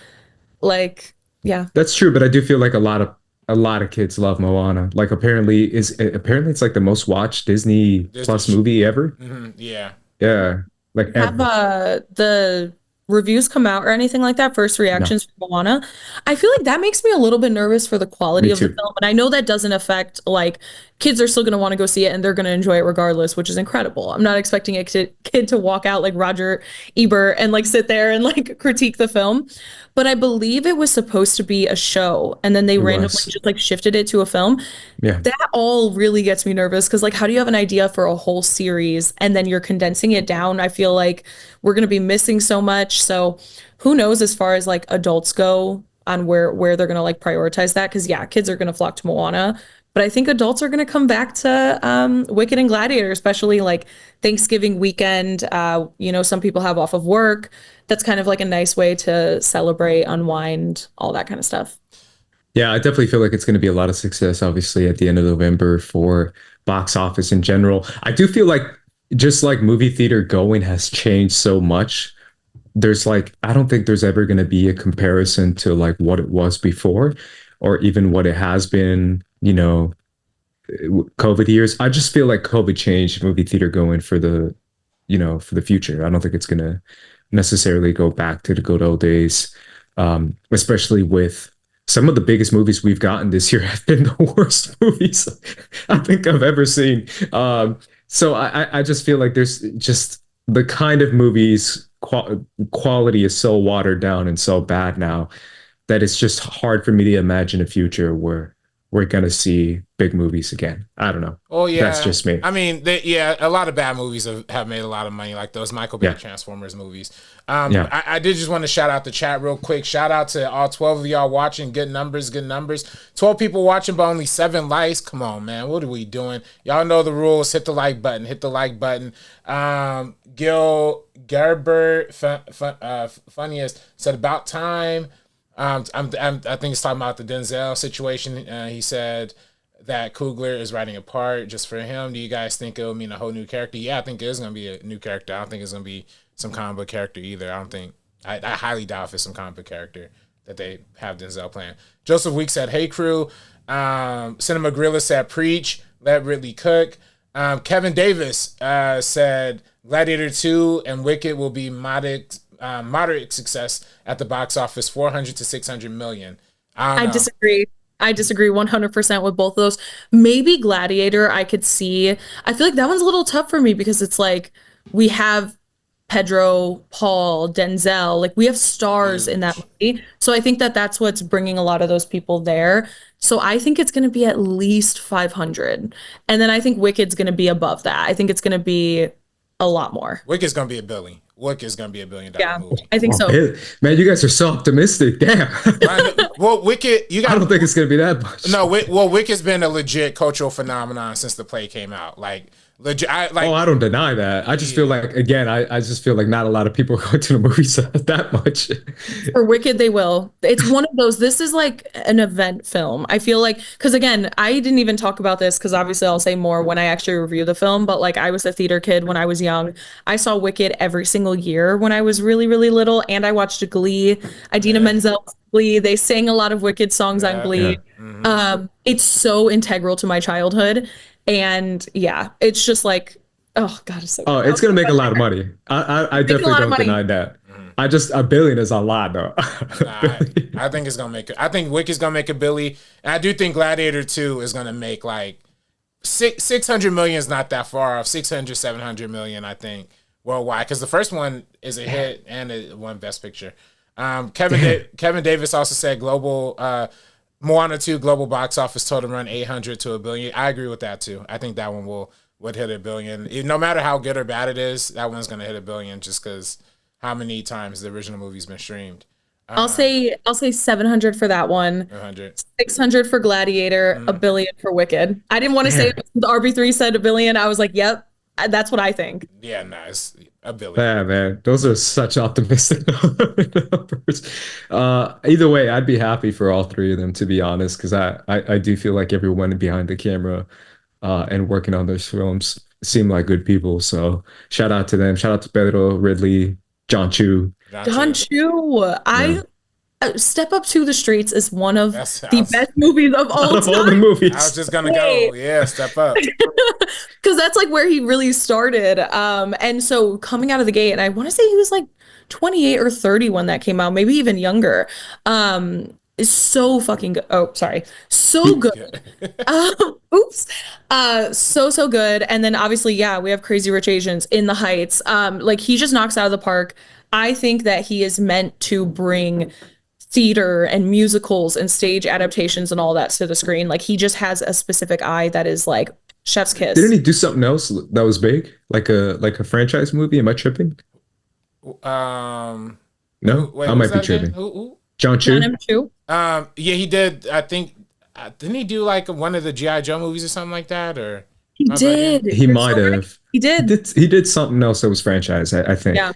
like, yeah, That's true, but I do feel like a lot of kids love Moana. Like apparently it's like the most watched Disney Plus movie ever. Mm-hmm. Yeah. Yeah. Like have the reviews come out or anything like that? First reactions from Moana. I feel like that makes me a little bit nervous for the quality of the film. And I know that doesn't affect, like, kids are still going to want to go see it and they're going to enjoy it regardless, which is incredible. I'm not expecting a kid to walk out like Roger Ebert and like sit there and like critique the film. But I believe it was supposed to be a show and then they randomly just like shifted it to a film. Yeah. That all really gets me nervous because, like, how do you have an idea for a whole series and then you're condensing it down? I feel like we're going to be missing so much. So who knows as far as like adults go on where they're going to like prioritize that? Because yeah, kids are going to flock to Moana. But I think adults are going to come back to Wicked and Gladiator, especially like Thanksgiving weekend. You know, some people have off of work. That's kind of like a nice way to celebrate, unwind, all that kind of stuff. Yeah, I definitely feel like it's going to be a lot of success, obviously, at the end of November for box office in general. I do feel like just like movie theater going has changed so much. There's like, I don't think there's ever going to be a comparison to like what it was before or even what it has been, you know, COVID years. I just feel like COVID changed movie theater going for the, you know, for the future. I don't think it's going to necessarily go back to the good old days, especially with some of the biggest movies we've gotten this year have been the worst movies I think I've ever seen. So I just feel like there's just the kind of movies quality is so watered down and so bad now that it's just hard for me to imagine a future where we're gonna see big movies again. I don't know. Oh yeah, that's just me. I mean, a lot of bad movies have made a lot of money, like those Michael Bay Transformers movies. I did just want to shout out the chat real quick. Shout out to all 12 of y'all watching. Good numbers. 12 people watching, but only 7 likes. Come on, man. What are we doing? Y'all know the rules. Hit the like button. Gil Gerber, funniest, said about time. I think he's talking about the Denzel situation. He said that Coogler is writing a part just for him. Do you guys think it will mean a whole new character? Yeah, I think it is going to be a new character. I don't think it's going to be some comic book character either. I highly doubt if it's some comic book character that they have Denzel playing. Joseph Week said, hey crew. Cinema Gorilla said, preach, let Ridley cook. Kevin Davis said, Gladiator 2 and Wicked will be moderate success at the box office, 400 to 600 million. I disagree. I disagree 100% with both of those. Maybe Gladiator, I could see. I feel like that one's a little tough for me because it's like we have Pedro, Paul, Denzel, like we have stars in that movie. So I think that's what's bringing a lot of those people there. So I think it's going to be at least 500. And then I think Wicked's going to be above that. I think it's going to be a lot more. Wicked's going to be $1 billion. Wicked's going to be $1 billion movie. I think so. Man, you guys are so optimistic. Damn. Well, Wicked, I don't think it's going to be that much. No, Wicked's been a legit cultural phenomenon since the play came out. Like, legit. I don't deny that. I just feel like, again, I just feel like not a lot of people are going to the movies that much. For Wicked, they will. It's one of those. This is like an event film. I feel like, because again, I didn't even talk about this because obviously I'll say more when I actually review the film. But like, I was a theater kid when I was young. I saw Wicked every single year when I was really, really little, and I watched Glee. Idina Menzel's Glee. They sang a lot of Wicked songs on Glee. It's so integral to my childhood. And yeah, it's just like, oh God, it's so good. It's gonna make a lot of money. I definitely don't deny that. $1 billion is a lot though. I think it's gonna make it. I think Wicked's gonna make $1 billion. And I do think Gladiator 2 is gonna make like 600 million is not that far off. 600, 700 million, I think, worldwide. Because the first one is a hit and it won Best Picture. Kevin Davis also said global Moana 2 global box office total run 800 to $1 billion. I agree with that too. I think that one would hit $1 billion. No matter how good or bad it is, that one's gonna hit $1 billion just because how many times the original movie's been streamed. I'll say 700 for that one. 600 for Gladiator. $1 billion for Wicked. I didn't want to say it. The RB3 said $1 billion. I was like, yep, that's what I think. Yeah, nice. $1 billion. Yeah, man, those are such optimistic numbers. Either way, I'd be happy for all three of them, to be honest, because I do feel like everyone behind the camera and working on those films seem like good people. So shout out to them. Shout out to Pedro, Ridley, John Chu. Step Up to the Streets is one of the best movies of all time. All the movies. I was just gonna go, Step Up, because that's like where he really started. And so coming out of the gate, and I want to say he was like 28 or 30 when that came out, maybe even younger. Is so fucking good. Oh, sorry, so good. So good. And then obviously, we have Crazy Rich Asians, In the Heights. Like he just knocks out of the park. I think that he is meant to bring theater and musicals and stage adaptations and all that to the screen. Like he just has a specific eye that is like chef's kiss. Didn't he do something else that was big, like a franchise movie? Am I tripping? No, wait, I might be tripping. Who? John Chu. Yeah, he did. I think didn't he do like one of the G.I. Joe movies or something like that? Or he did. He might have. He did. He did something else that was franchise. I think. Yeah.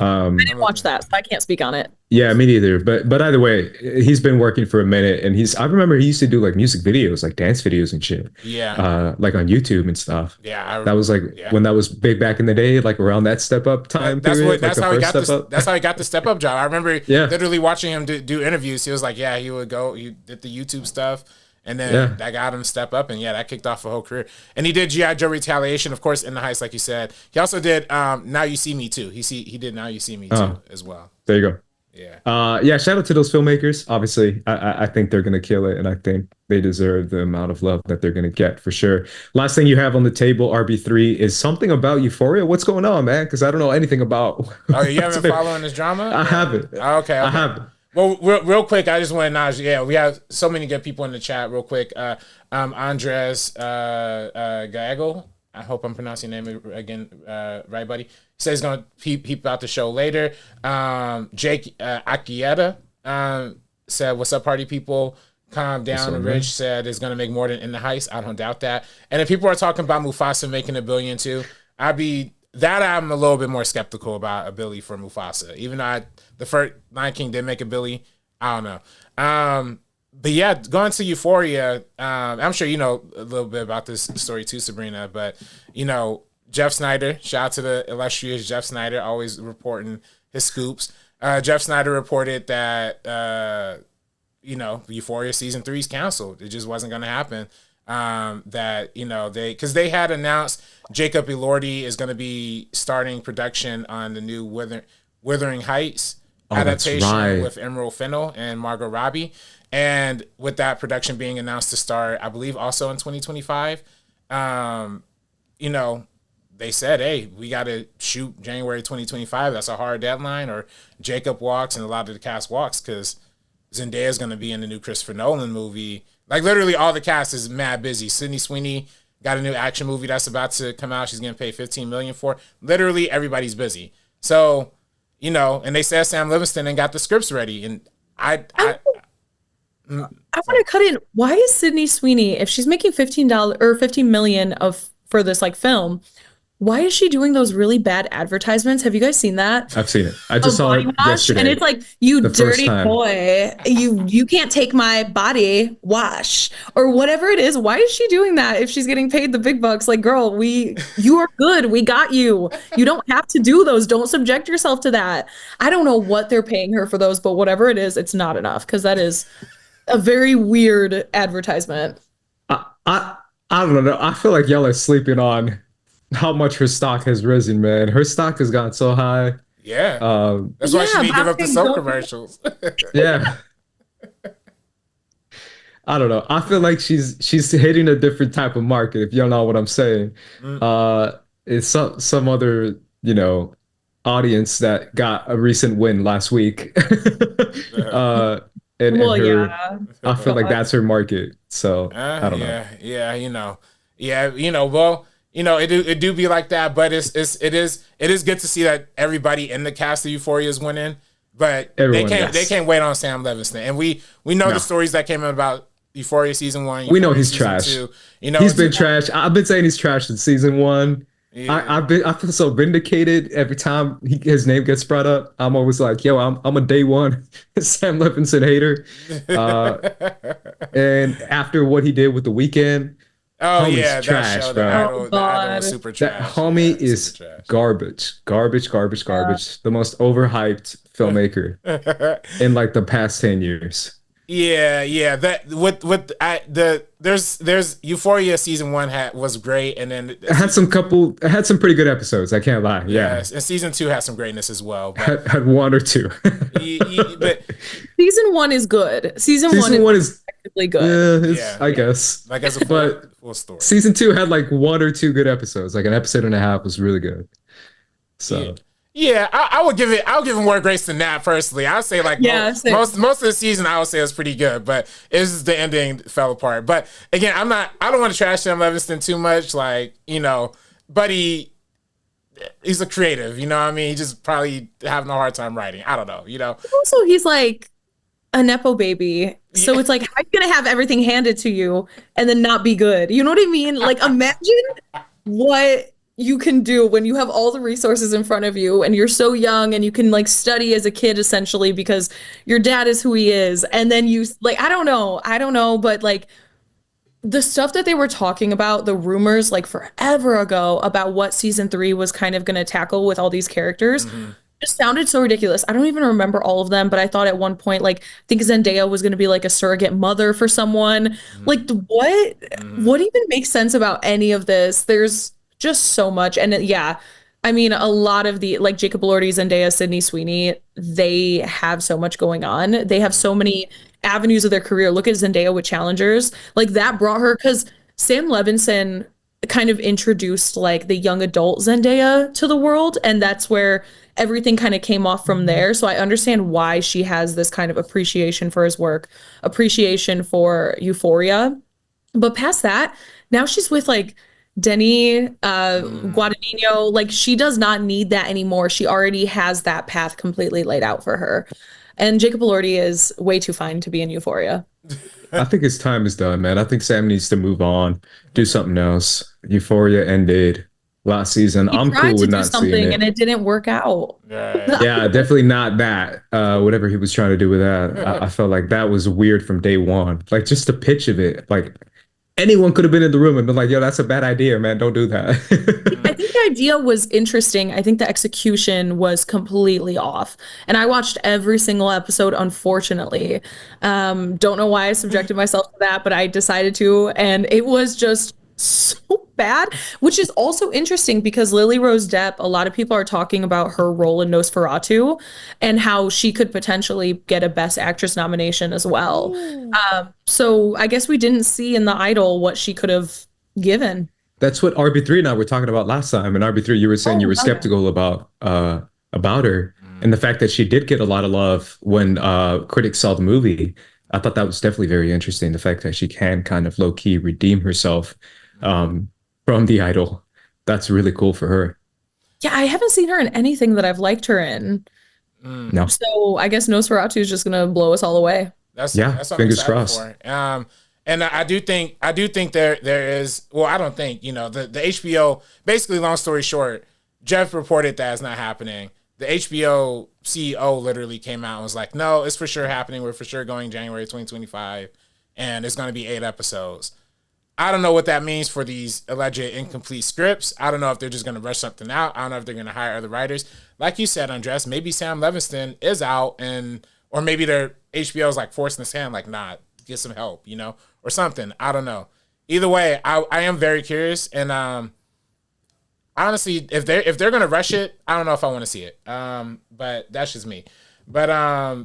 I didn't watch that, so I can't speak on it. Yeah, me neither. But either way, he's been working for a minute, and I remember he used to do like music videos, like dance videos and shit. Yeah. Like on YouTube and stuff. Yeah. That was like when that was big back in the day, like around that Step Up time period. That's how he got the Step Up job. I remember literally watching him do interviews. He was like, he would go, he did the YouTube stuff. And then that got him Step Up, and that kicked off a whole career. And he did G.I. Joe Retaliation, of course, In the Heights, like you said. He also did Now You See Me Too. He did Now You See Me Too as well. There you go. Yeah, shout out to those filmmakers. Obviously, I think they're gonna kill it, and I think they deserve the amount of love that they're gonna get for sure. Last thing you have on the table, RB3, is something about Euphoria. What's going on, man? Because I don't know anything about. Oh, you haven't been following this drama? I haven't. Okay. I haven't. Well, real quick, I just want to acknowledge, we have so many good people in the chat. Real quick, Andres Gallego, I hope I'm pronouncing your name again right, buddy. He says he's going to peep out the show later. Jake Akieta said, "What's up, party people? Calm down." Rich said it's going to make more than In the Heist. I don't doubt that. And if people are talking about Mufasa making $1 billion too, I'm a little bit more skeptical about a Billy for Mufasa. Even though the first Lion King did make $1 billion, I don't know. But yeah, going to Euphoria, I'm sure you know a little bit about this story too, Sabrina. But Jeff Snyder, shout out to the illustrious Jeff Snyder, always reporting his scoops. Jeff Snyder reported that Euphoria season 3 is canceled. It just wasn't going to happen. Because they had announced Jacob Elordi is going to be starting production on the new Wuthering Heights adaptation with Emerald Fennell and Margot Robbie, and with that production being announced to start, I believe, also in 2025. They said, hey, we got to shoot January 2025. That's a hard deadline, or Jacob walks and a lot of the cast walks because Zendaya is going to be in the new Christopher Nolan movie. Like, literally all the cast is mad busy. Sydney Sweeney got a new action movie that's about to come out. She's getting paid $15 million for. Literally everybody's busy. So, and they said Sam Livingston and got the scripts ready. And I want to cut in. Why is Sydney Sweeney, if she's making $15 million for this film, why is she doing those really bad advertisements? Have you guys seen that? I've seen it. I just saw it yesterday. And it's like, you dirty boy, you can't take my body wash or whatever it is. Why is she doing that if she's getting paid the big bucks? Like, girl, you are good. We got you. You don't have to do those. Don't subject yourself to that. I don't know what they're paying her for those, but whatever it is, it's not enough, because that is a very weird advertisement. I don't know. I feel like y'all are sleeping on how much her stock has risen, man. Her stock has gone so high. Yeah. That's why she need to give up the soap commercials. Yeah. I don't know. I feel like she's hitting a different type of market, if y'all know what I'm saying. It's some other, audience that got a recent win last week. I feel like that's her market. So I don't know. It do be like that, but it is good to see that everybody in the cast of Euphoria is winning. But they can't wait on Sam Levinson, and we know the stories that came out about Euphoria season 1. We know he's trash. 2. He's been trash. I've been saying he's trash in season 1. Yeah. I feel so vindicated every time his name gets brought up. I'm always like, yo, I'm a day one Sam Levinson hater. And after what he did with The Weeknd, homie's trash, bro. That was super trash. That homie is trash. Garbage. The most overhyped filmmaker in like the past 10 years. Yeah. That there's Euphoria season 1 was great, and then it had some pretty good episodes. I can't lie. Yeah. Yes, and season 2 has some greatness as well. But, had 1 or 2. But season 1 is good. Season 1 is effectively good. I guess. Like as a full story. Season 2 had like 1 or 2 good episodes. Like an episode and a half was really good. So. Yeah, I would give it more grace than that personally. I would say like most of the season I would say is pretty good, but it's just the ending fell apart. But again, I don't want to trash Sam Levinson too much, but he's a creative, you know what I mean? He just probably having a hard time writing. I don't know, Also, he's like a Nepo baby. So it's like, how are you gonna have everything handed to you and then not be good? You know what I mean? Like, imagine what you can do when you have all the resources in front of you and you're so young and you can like study as a kid essentially because your dad is who he is. And then you like, I don't know, but like the stuff that they were talking about, the rumors like forever ago about what season 3 was kind of going to tackle with all these characters just sounded so ridiculous. I don't even remember all of them, but I thought at one point, like, I think Zendaya was going to be like a surrogate mother for someone. Like what even makes sense about any of this? There's just so much. And I mean, a lot of the like Jacob Elordi, Zendaya, Sydney Sweeney, they have so much going on. They have so many avenues of their career. Look at Zendaya with Challengers. Like that brought her because Sam Levinson kind of introduced like the young adult Zendaya to the world, and that's where everything kind of came off from there. So I understand why she has this kind of appreciation for his work, appreciation for Euphoria. But past that, now she's with like Denny Guadagnino. Like she does not need that anymore. She already has that path completely laid out for her. And Jacob Elordi is way too fine to be in Euphoria. I think his time is done, man. I think Sam needs to move on, do something else. Euphoria ended last season. He I'm tried cool to with do not seeing something it. and it didn't work out. Yeah, definitely not that. Whatever he was trying to do with that, I felt like that was weird from day one. Like just the pitch of it, like anyone could have been in the room and been like, "Yo, that's a bad idea, man. Don't do that." I think the idea was interesting. I think the execution was completely off. And I watched every single episode, unfortunately. Don't know why I subjected myself to that, but I decided to. And it was just so bad, which is also interesting because Lily Rose Depp, a lot of people are talking about her role in Nosferatu and how she could potentially get a Best Actress nomination as well. So I guess we didn't see in The Idol what she could have given. That's what RB3 and I were talking about last time. And RB3, you were saying you were skeptical about her and the fact that she did get a lot of love when critics saw the movie. I thought that was definitely very interesting. The fact that she can kind of low key redeem herself from The Idol. That's really cool for her. Yeah, I haven't seen her in anything that I've liked her in. No. So I guess Nosferatu is just gonna blow us all away. That's what fingers I'm crossed. for. And I do think there is, well, I don't think, the HBO, basically, long story short, Jeff reported that it's not happening. The HBO CEO literally came out and was like, no, it's for sure happening. We're for sure going January 2025, and it's going to be 8 episodes. I don't know what that means for these alleged incomplete scripts. I don't know if they're just going to rush something out. I don't know if they're going to hire other writers. Like you said, Andres, maybe Sam Levinson is out, or maybe their HBO's like forcing his hand, like, nah, get some help, or something. I don't know. Either way, I am very curious, and honestly, if they're gonna rush it, I don't know if I want to see it. But that's just me. But I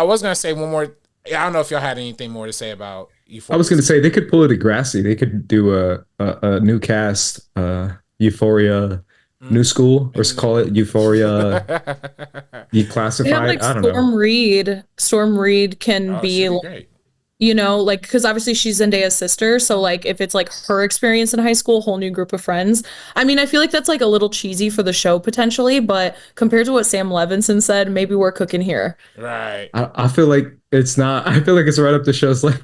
was gonna say one more. I don't know if y'all had anything more to say about Euphoria. I was gonna say they could pull a Degrassi. They could do a new cast, Euphoria, new school, or call it Euphoria Declassified. They have like I don't know. Storm Reed. Storm Reed can be great. like, because obviously she's Zendaya's sister. So like if it's like her experience in high school, whole new group of friends. I mean, I feel like that's like a little cheesy for the show potentially, but compared to what Sam Levinson said, maybe we're cooking here. Right. I feel like it's not. I feel like it's right up the show's like.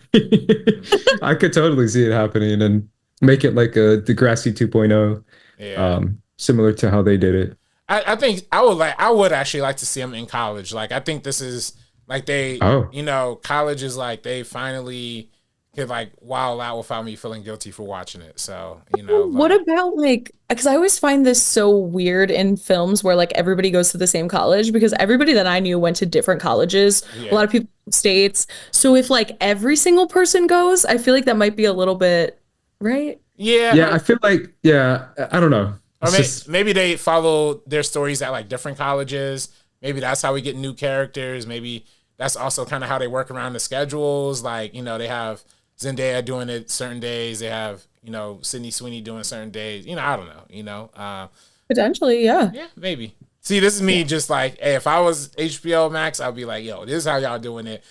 I could totally see it happening and make it like a Degrassi 2.0. Yeah. Similar to how they did it. I think I would actually like to see them in college. Like, I think this is like college is like they finally could like wild out without me feeling guilty for watching it. So, What about like, because I always find this so weird in films where like everybody goes to the same college, because everybody that I knew went to different colleges. Yeah. A lot of people states. So if like every single person goes, I feel like that might be a little bit, right? Yeah. Yeah, I feel like, I don't know. Or maybe they follow their stories at like different colleges. Maybe that's how we get new characters. Maybe that's also kind of how they work around the schedules. Like, they have Zendaya doing it certain days. They have, Sydney Sweeney doing certain days. I don't know, Potentially, yeah. Yeah, maybe. See, this is me just like, hey, if I was HBO Max, I'd be like, yo, this is how y'all doing it.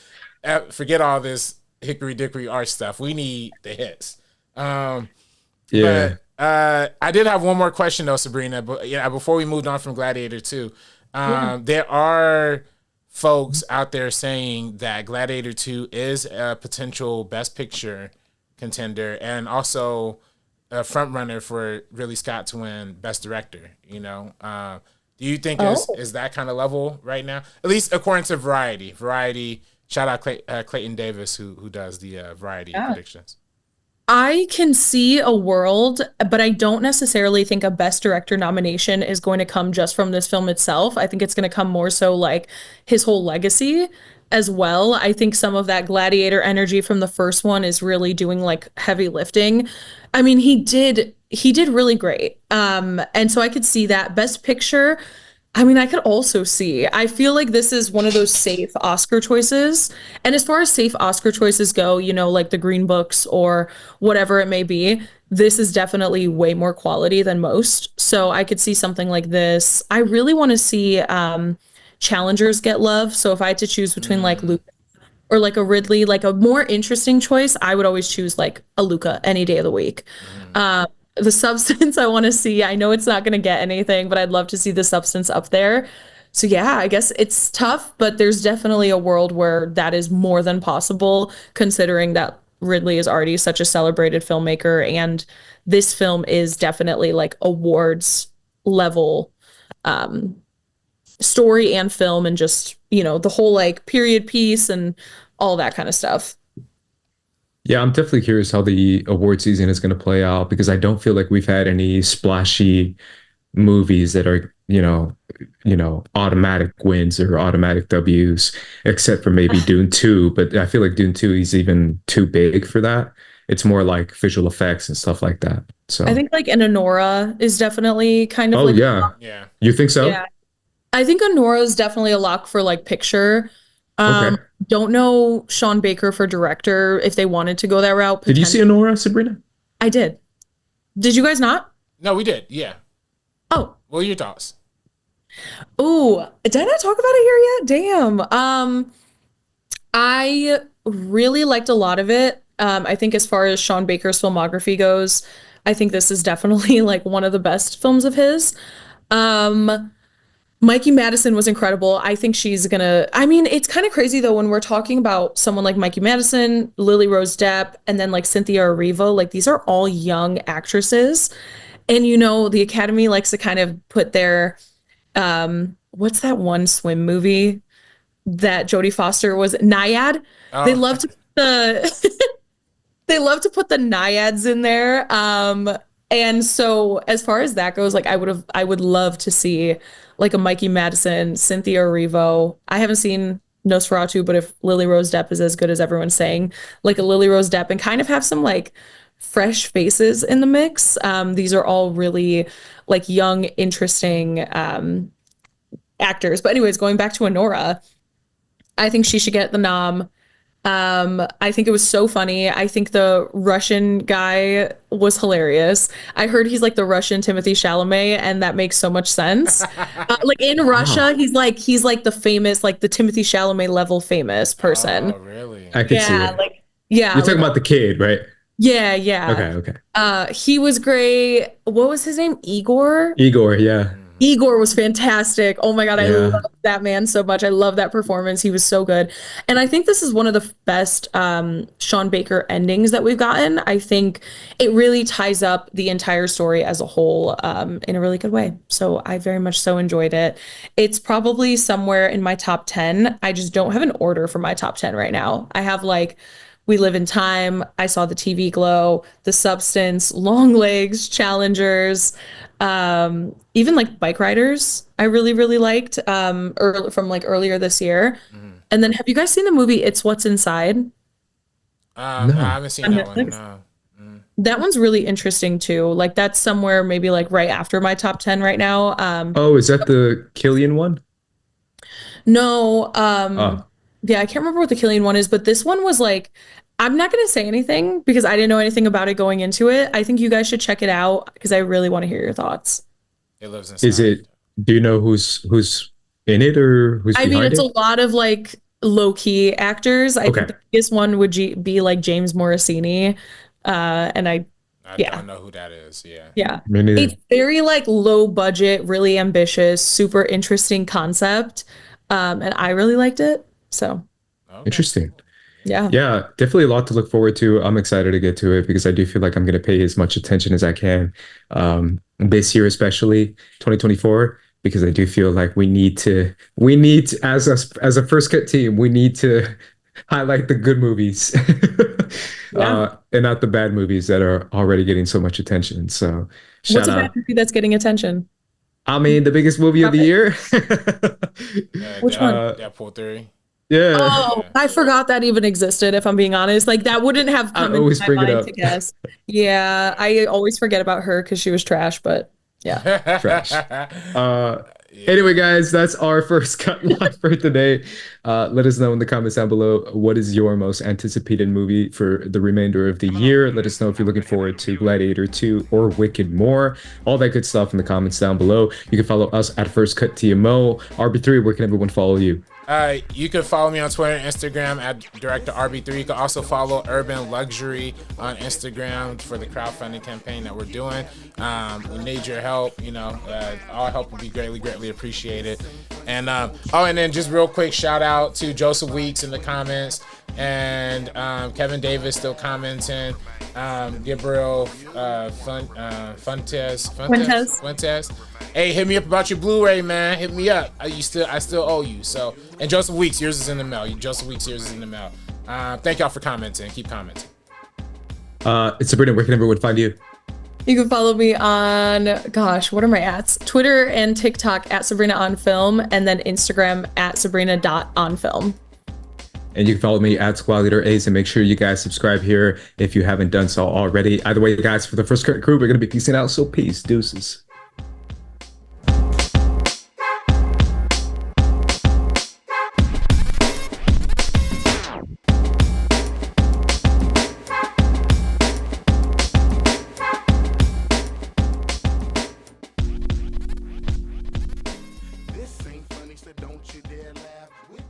Forget all this hickory dickory art stuff. We need the hits. Yeah. But, I did have one more question though, Sabrina. But before we moved on from Gladiator 2, there are folks out there saying that Gladiator 2 is a potential Best Picture contender and also a front runner for Ridley Scott to win Best Director. Do you think is that kind of level right now? At least according to Variety. Variety. Shout out Clayton Davis who does the Variety predictions. I can see a world, but I don't necessarily think a Best Director nomination is going to come just from this film itself. I think it's going to come more so like his whole legacy as well. I think some of that Gladiator energy from the first one is really doing like heavy lifting. I mean, he he did really great. And so I could see that. Best Picture, I mean, I could also see. I feel like this is one of those safe Oscar choices. And as far as safe Oscar choices go, you know, like the Green Books or whatever it may be, this is definitely way more quality than most. So I could see something like this. I really want to see challengers get love. So if I had to choose between like Luke or like a Ridley, like a more interesting choice, I would always choose like a Luca any day of the week. The Substance I want to see. I know it's not going to get anything, but I'd love to see The Substance up there. So yeah, I guess it's tough, but there's definitely a world where that is more than possible, considering that Ridley is already such a celebrated filmmaker, and this film is definitely like awards level story and film, and just, you know, the whole like period piece and all that kind of stuff. Yeah, I'm definitely curious how the award season is going to play out, because I don't feel like we've had any splashy movies that are, automatic wins or automatic W's, except for maybe Dune 2. But I feel like Dune 2 is even too big for that. It's more like visual effects and stuff like that. So I think like an Honora is definitely kind of oh like, yeah. Yeah. You think so? yeah. I think Honora is definitely a lock for like picture. Okay. Don't know Sean Baker for director if they wanted to go that route. Did you see Honora, Sabrina? I did. Did you guys not? No, we did. Yeah. Oh, What are your thoughts? oh, did I not talk about it here yet? Damn. I really liked a lot of it. I think as far as Sean Baker's filmography goes, I think this is definitely like one of the best films of his. Mikey Madison was incredible. I think she's gonna, I mean, it's kind of crazy though when we're talking about someone like Mikey Madison, Lily Rose Depp, and then like Cynthia Erivo, like these are all young actresses. And you know, the Academy likes to kind of put their what's that one swim movie that Jodie Foster was, Naiad? Oh. They love to put the they love to put the naiads in there. And so as far as that goes, like I would love to see like a Mikey Madison, Cynthia Erivo. I haven't seen Nosferatu, but if Lily Rose Depp is as good as everyone's saying, like a Lily Rose Depp, and kind of have some like fresh faces in the mix. These are all really like young, interesting actors. But anyways, going back to Honora, I think she should get the nom. I think it was so funny. I think the Russian guy was hilarious. I heard he's like the Russian Timothée Chalamet, and that makes so much sense. Like in Russia, he's like the famous, like the Timothée Chalamet level famous person. Oh, really? I could see Yeah, it. like yeah. You're talking like- about the kid, right? Yeah, yeah. Okay. He was great. What was his name? Igor? Igor, yeah. Igor was fantastic. Oh my God, I Yeah. love that man so much. I love that performance. He was so good. And I think this is one of the best Sean Baker endings that we've gotten. I think it really ties up the entire story as a whole in a really good way. So I very much so enjoyed it. It's probably somewhere in my top 10. I just don't have an order for my top 10 right now. I have like We Live in Time, I Saw the TV Glow, The Substance, Long Legs, Challengers, even like Bike Riders, I really, really liked from like earlier this year. And then have you guys seen the movie It's What's Inside? No. I haven't seen that one. Netflix? No. That one's really interesting too. Like that's somewhere maybe like right after my top 10 right now. Oh, is that the Killian one? No, Oh. yeah, I can't remember what the Killian one is, but this one was like, I'm not going to say anything because I didn't know anything about it going into it. I think you guys should check it out because I really want to hear your thoughts. It lives inside. Is it? Do you know who's in it or who's I mean, behind it's it? a lot of like low key actors. I Okay. think the biggest one would be like James Morosini. And I yeah. don't know who that is. Yeah. yeah, Me neither. it's very like low budget, really ambitious, super interesting concept. And I really liked it. So Okay. Interesting. yeah. Yeah, definitely a lot to look forward to. I'm excited to get to it because I do feel like I'm going to pay as much attention as I can this year, especially 2024, because I do feel like we need to as a first cut team, we need to highlight the good movies Yeah. and not the bad movies that are already getting so much attention. So What's shout a out. bad movie that's getting attention? I mean, the biggest movie of the year. Yeah, Which one? Deadpool 3. Yeah. Oh, I forgot that even existed, if I'm being honest. Like that wouldn't have I come into always my bring it mind up. to guess. Yeah, I always forget about her because she was trash, but yeah. Trash. Anyway, guys, that's our first cut live for today. Let us know in the comments down below what is your most anticipated movie for the remainder of the year. Let us know if you're looking forward to Gladiator 2 or Wicked more. All that good stuff in the comments down below. You can follow us at First Cut TMO. RB3, where can everyone follow you? You can follow me on Twitter and Instagram at Director RB3. You can also follow Urban Luxury on Instagram for the crowdfunding campaign that we're doing. We need your help. You know, all help would be greatly appreciated. And and then just real quick shout out to Joseph Weeks in the comments, and Kevin Davis still commenting. Gabriel Fuentes. Hey, hit me up about your Blu-ray, man. Hit me up. I still owe you. So, and Joseph Weeks, yours is in the mail. Joseph Weeks, yours is in the mail. Thank y'all for commenting. Keep commenting. It's Sabrina. Where can everyone find you? You can follow me on, gosh, what are my ats? Twitter and TikTok at Sabrina on Film, and then Instagram at Sabrina.onfilm. And you can follow me at Gladiator Ace, and make sure you guys subscribe here if you haven't done so already. Either way, guys, for the First Cut crew, we're going to be peacing out. So peace, deuces. This ain't funny, so don't you dare laugh with